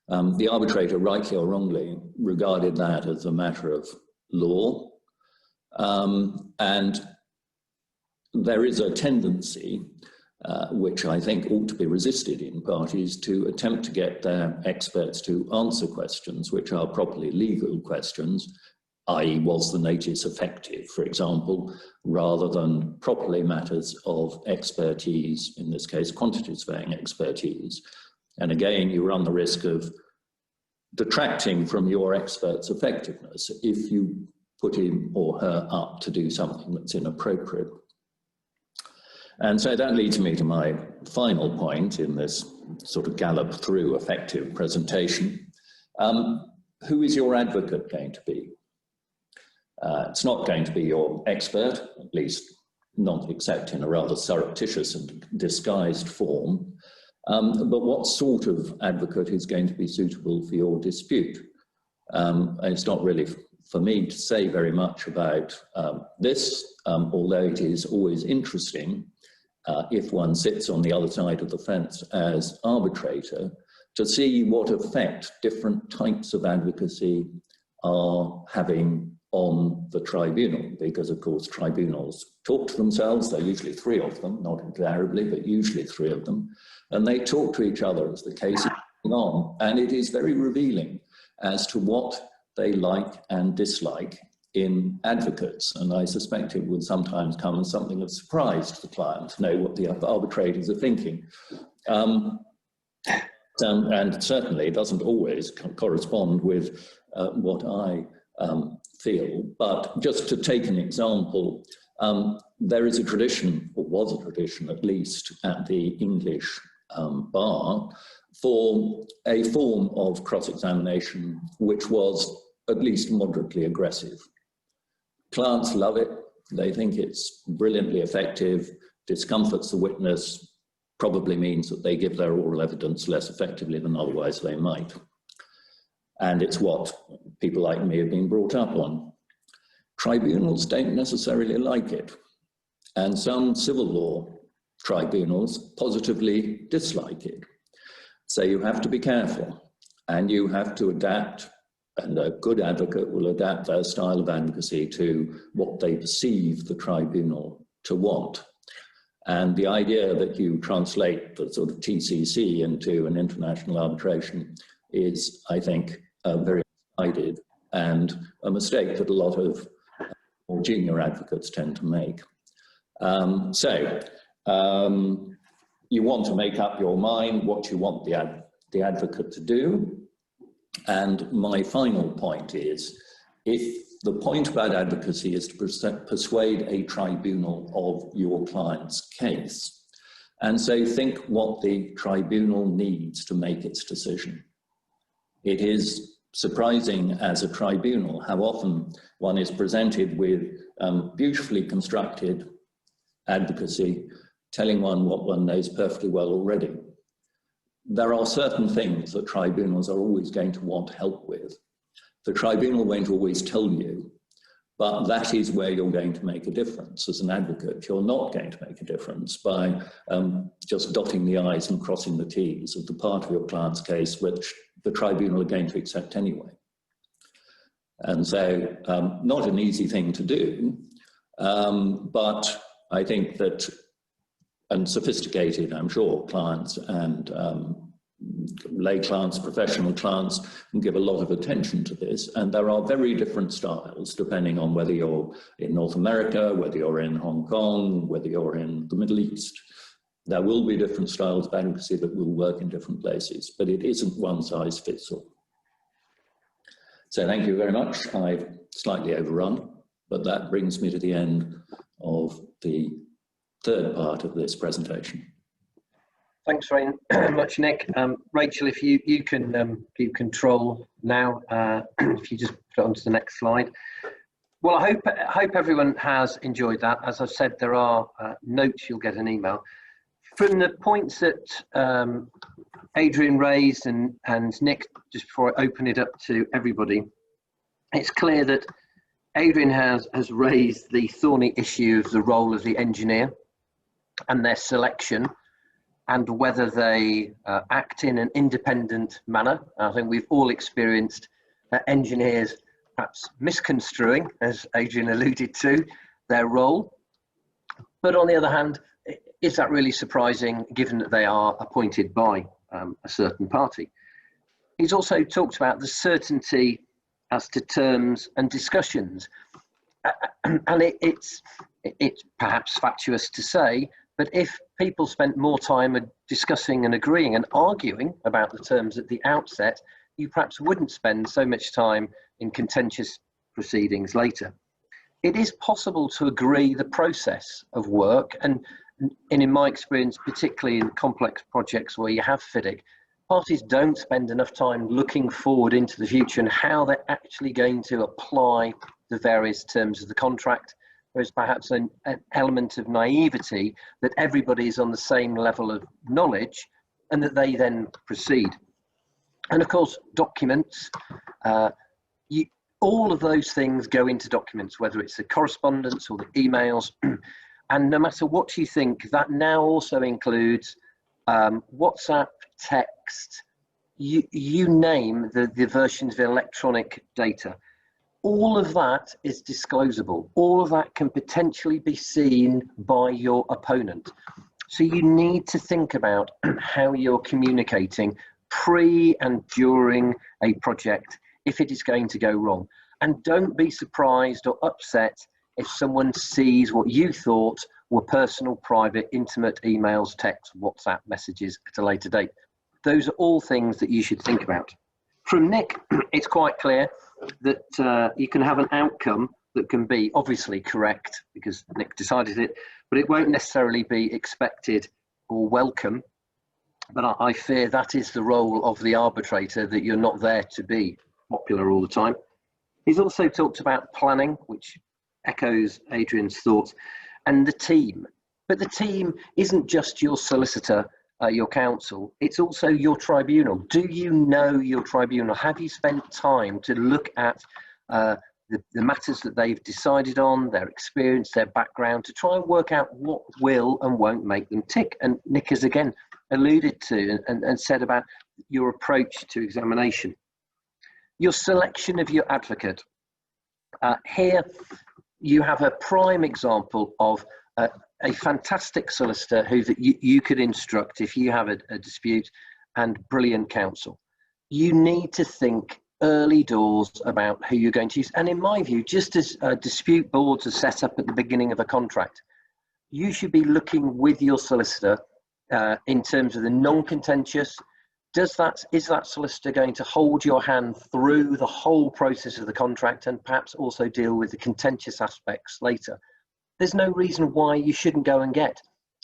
Speaker 4: The arbitrator, rightly or wrongly, regarded that as a matter of law, and there is a tendency, which I think ought to be resisted in parties, to attempt to get their experts to answer questions which are properly legal questions, i.e. was the notice effective, for example, rather than properly matters of expertise, in this case quantity surveying expertise. And again, you run the risk of detracting from your expert's effectiveness if you put him or her up to do something that's inappropriate. And so that leads me to my final point in this sort of gallop through effective presentation. Who is your advocate going to be? It's not going to be your expert, at least not except in a rather surreptitious and disguised form. But what sort of advocate is going to be suitable for your dispute? It's not really for me to say very much about this, although it is always interesting if one sits on the other side of the fence as arbitrator to see what effect different types of advocacy are having on the tribunal, because of course tribunals talk to themselves. There are usually three of them, not invariably, but usually three of them, and they talk to each other as the case is going on, and it is very revealing as to what they like and dislike in advocates. And I suspect it would sometimes come as something of surprise to the client to know what the arbitrators are thinking. And certainly it doesn't always correspond with what I feel. But just to take an example, there is a tradition, or was a tradition at least, at the English bar for a form of cross-examination which was at least moderately aggressive. Clients love it. They think it's brilliantly effective, discomforts the witness, probably means that they give their oral evidence less effectively than otherwise they might. And it's what people like me have been brought up on. Tribunals don't necessarily like it. And some civil law tribunals positively dislike it. So you have to be careful, and you have to adapt, and a good advocate will adapt their style of advocacy to what they perceive the tribunal to want. And the idea that you translate the sort of TCC into an international arbitration is, I think, very misguided and a mistake that a lot of more junior advocates tend to make. You want to make up your mind what you want the advocate to do. And my final point is, if the point about advocacy is to persuade a tribunal of your client's case, and so think what the tribunal needs to make its decision. It is surprising as a tribunal how often one is presented with beautifully constructed advocacy, telling one what one knows perfectly well already. There are certain things that tribunals are always going to want help with, The tribunal won't always tell you, but that is where you're going to make a difference. As an advocate, you're not going to make a difference by just dotting the I's and crossing the T's of the part of your client's case which the tribunal are going to accept anyway. And so, not an easy thing to do, but I think that, and sophisticated, I'm sure, clients and lay clients, professional clients can give a lot of attention to this. And there are very different styles depending on whether you're in North America, whether you're in Hong Kong, whether you're in the Middle East. There will be different styles of advocacy that will work in different places, but it isn't one size fits all. So thank you very much. I've slightly overrun, but that brings me to the end of the third part of this presentation.
Speaker 1: Thanks very much, Nick. Rachel, if you can keep control now, if you just put it onto the next slide. Well, I hope everyone has enjoyed that. As I've said, there are notes, you'll get an email. From the points that Adrian raised and Nick, just before I open it up to everybody, it's clear that Adrian has raised the thorny issue of the role of the engineer and their selection, and whether they act in an independent manner. I think we've all experienced engineers perhaps misconstruing, as Adrian alluded to, their role. But on the other hand, is that really surprising given that they are appointed by a certain party? He's also talked about the certainty as to terms and discussions. And it's perhaps fatuous to say, but if people spent more time discussing and agreeing and arguing about the terms at the outset, you perhaps wouldn't spend so much time in contentious proceedings later. It is possible to agree the process of work, and in my experience, particularly in complex projects where you have FIDIC, parties don't spend enough time looking forward into the future and how they're actually going to apply the various terms of the contract. There's perhaps an element of naivety that everybody is on the same level of knowledge and that they then proceed. And of course, documents, all of those things go into documents, whether it's the correspondence or the emails. And no matter what you think, that now also includes WhatsApp, text, you name the versions of electronic data. All of that is disclosable. All of that can potentially be seen by your opponent. So you need to think about how you're communicating pre and during a project if it is going to go wrong. And don't be surprised or upset if someone sees what you thought were personal, private, intimate emails, texts, WhatsApp messages at a later date. Those are all things that you should think about. From Nick, it's quite clear that you can have an outcome that can be obviously correct because Nick decided it, but it won't necessarily be expected or welcome. But I fear that is the role of the arbitrator, that you're not there to be popular all the time. He's also talked about planning, which echoes Adrian's thoughts, and the team. But the team isn't just your solicitor, your counsel, it's also your tribunal. Do you know your tribunal? Have you spent time to look at the matters that they've decided on, their experience, their background, to try and work out what will and won't make them tick? And Nick has again alluded to and said about your approach to examination. Your selection of your advocate. Here you have a prime example of a fantastic solicitor who you could instruct if you have a dispute, and brilliant counsel. You need to think early doors about who you're going to use. And in my view, just as dispute boards are set up at the beginning of a contract, you should be looking with your solicitor in terms of the non-contentious. Is that solicitor going to hold your hand through the whole process of the contract and perhaps also deal with the contentious aspects later? There's no reason why you shouldn't go and get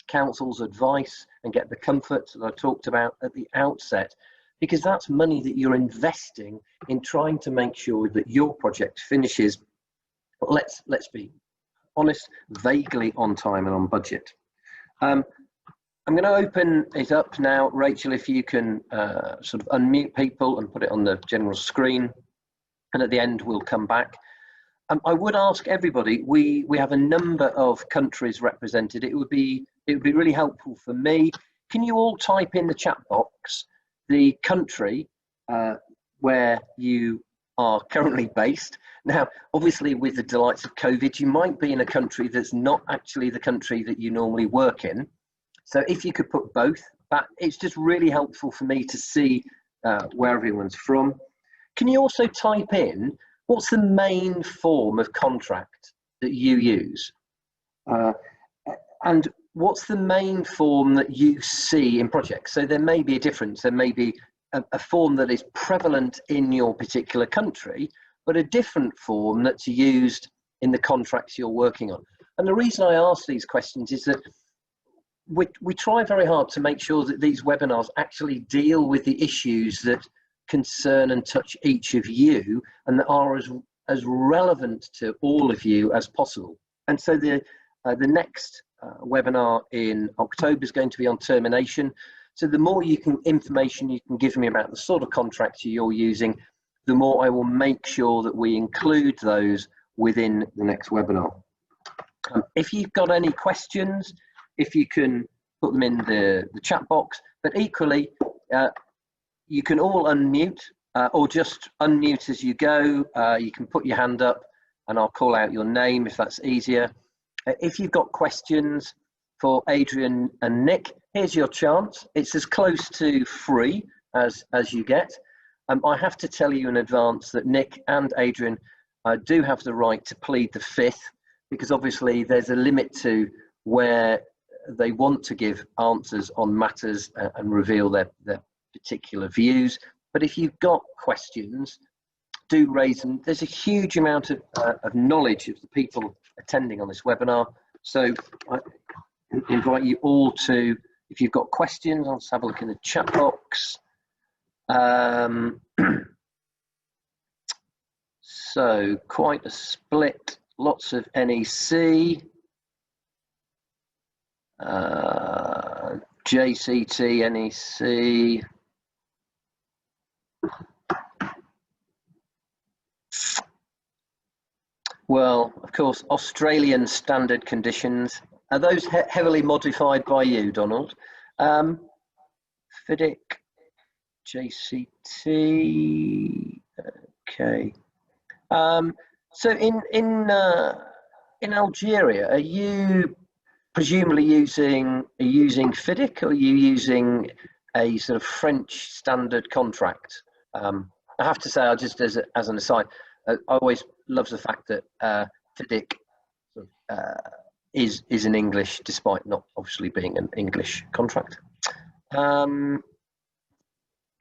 Speaker 1: counsel's advice and get the comforts that I talked about at the outset, because that's money that you're investing in trying to make sure that your project finishes, let's be honest, vaguely on time and on budget. I'm going to open it up now. Rachel, if you can sort of unmute people and put it on the general screen. and at the end we'll come back. I would ask everybody, we have a number of countries represented. It would be really helpful for me. Can you all type in the chat box the country where you are currently based? Now, obviously with the delights of COVID, you might be in a country that's not actually the country that you normally work in. So if you could put both, it's just really helpful for me to see where everyone's from. Can you also type in what's the main form of contract that you use? And what's the main form that you see in projects? So there may be a difference. There may be a form that is prevalent in your particular country, but a different form that's used in the contracts you're working on. And the reason I ask these questions is that we try very hard to make sure that these webinars actually deal with the issues that concern and touch each of you and that are as relevant to all of you as possible. And so the next webinar in October is going to be on termination. So the more information you can give me about the sort of contracts you're using, the more I will make sure that we include those within the next webinar. If you've got any questions, if you can put them in the chat box, but equally, you can all unmute or just unmute as you go. You can put your hand up and I'll call out your name if that's easier. If you've got questions for Adrian and Nick, here's your chance. It's as close to free as you get. I have to tell you in advance that Nick and Adrian do have the right to plead the fifth, because obviously there's a limit to where they want to give answers on matters and reveal their particular views. But if you've got questions, do raise them. There's a huge amount of knowledge of the people attending on this webinar. So I invite you all to, if you've got questions, I'll just have a look in the chat box. So quite a split, lots of NEC. JCT, NEC. Well, of course, Australian standard conditions. Are those heavily modified by you, Donald? FIDIC, JCT, okay. So in Algeria, are you presumably using FIDIC, or are you using a sort of French standard contract? I have to say, just as an aside, I always love the fact that FIDIC is in English, despite not obviously being an English contract.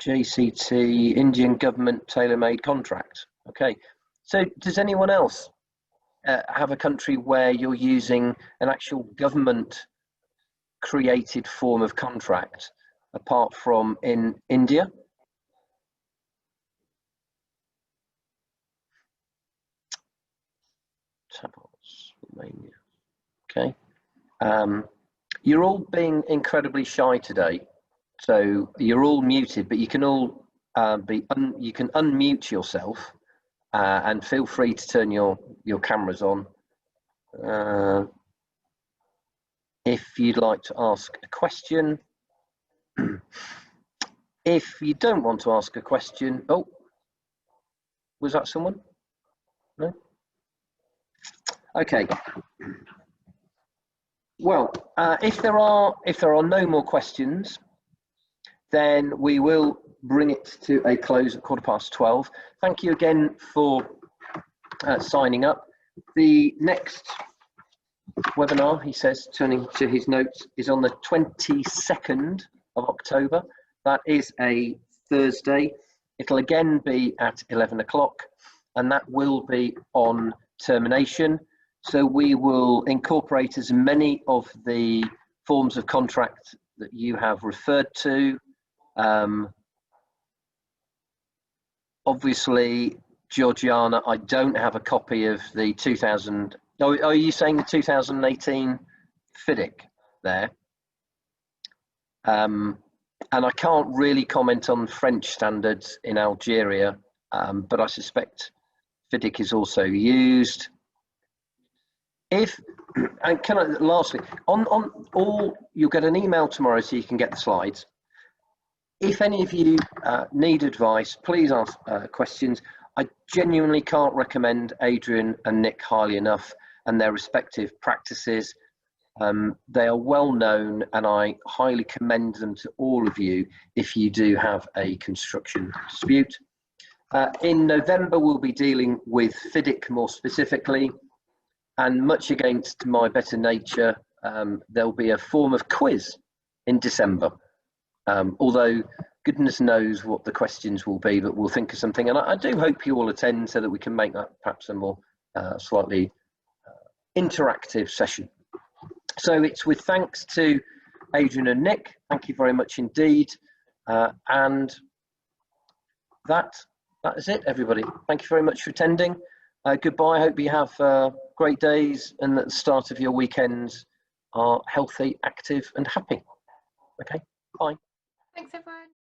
Speaker 1: JCT, Indian government tailor-made contract. Okay, so does anyone else have a country where you're using an actual government created form of contract apart from in India? Romania. Okay. You're all being incredibly shy today, so you're all muted, but you can all you can unmute yourself and feel free to turn your cameras on if you'd like to ask a question. If you don't want to ask a question, oh, was that someone? No? Okay. Well, if there are no more questions, then we will bring it to a close at 12:15. Thank you again for signing up. The next webinar, he says, turning to his notes, is on the 22nd of October. That is a Thursday. It'll again be at 11 o'clock, and that will be on termination. So we will incorporate as many of the forms of contract that you have referred to. Obviously, Georgiana, I don't have a copy of the 2000. Oh, are you saying the 2018 FIDIC there? And I can't really comment on French standards in Algeria. but I suspect FIDIC is also used. If, and can I, lastly, on all, you'll get an email tomorrow so you can get the slides. If any of you need advice, please ask questions. I genuinely can't recommend Adrian and Nick highly enough and their respective practices. They are well known, and I highly commend them to all of you if you do have a construction dispute. In November, we'll be dealing with FIDIC more specifically, and much against my better nature, there'll be a form of quiz in December. Although goodness knows what the questions will be, but we'll think of something. And I do hope you all attend so that we can make that perhaps a more slightly interactive session. So it's with thanks to Adrian and Nick. Thank you very much indeed. And that is it, everybody. Thank you very much for attending. Goodbye. I hope you have great days and that the start of your weekends are healthy, active and happy. Okay, bye.
Speaker 2: Thanks, everyone.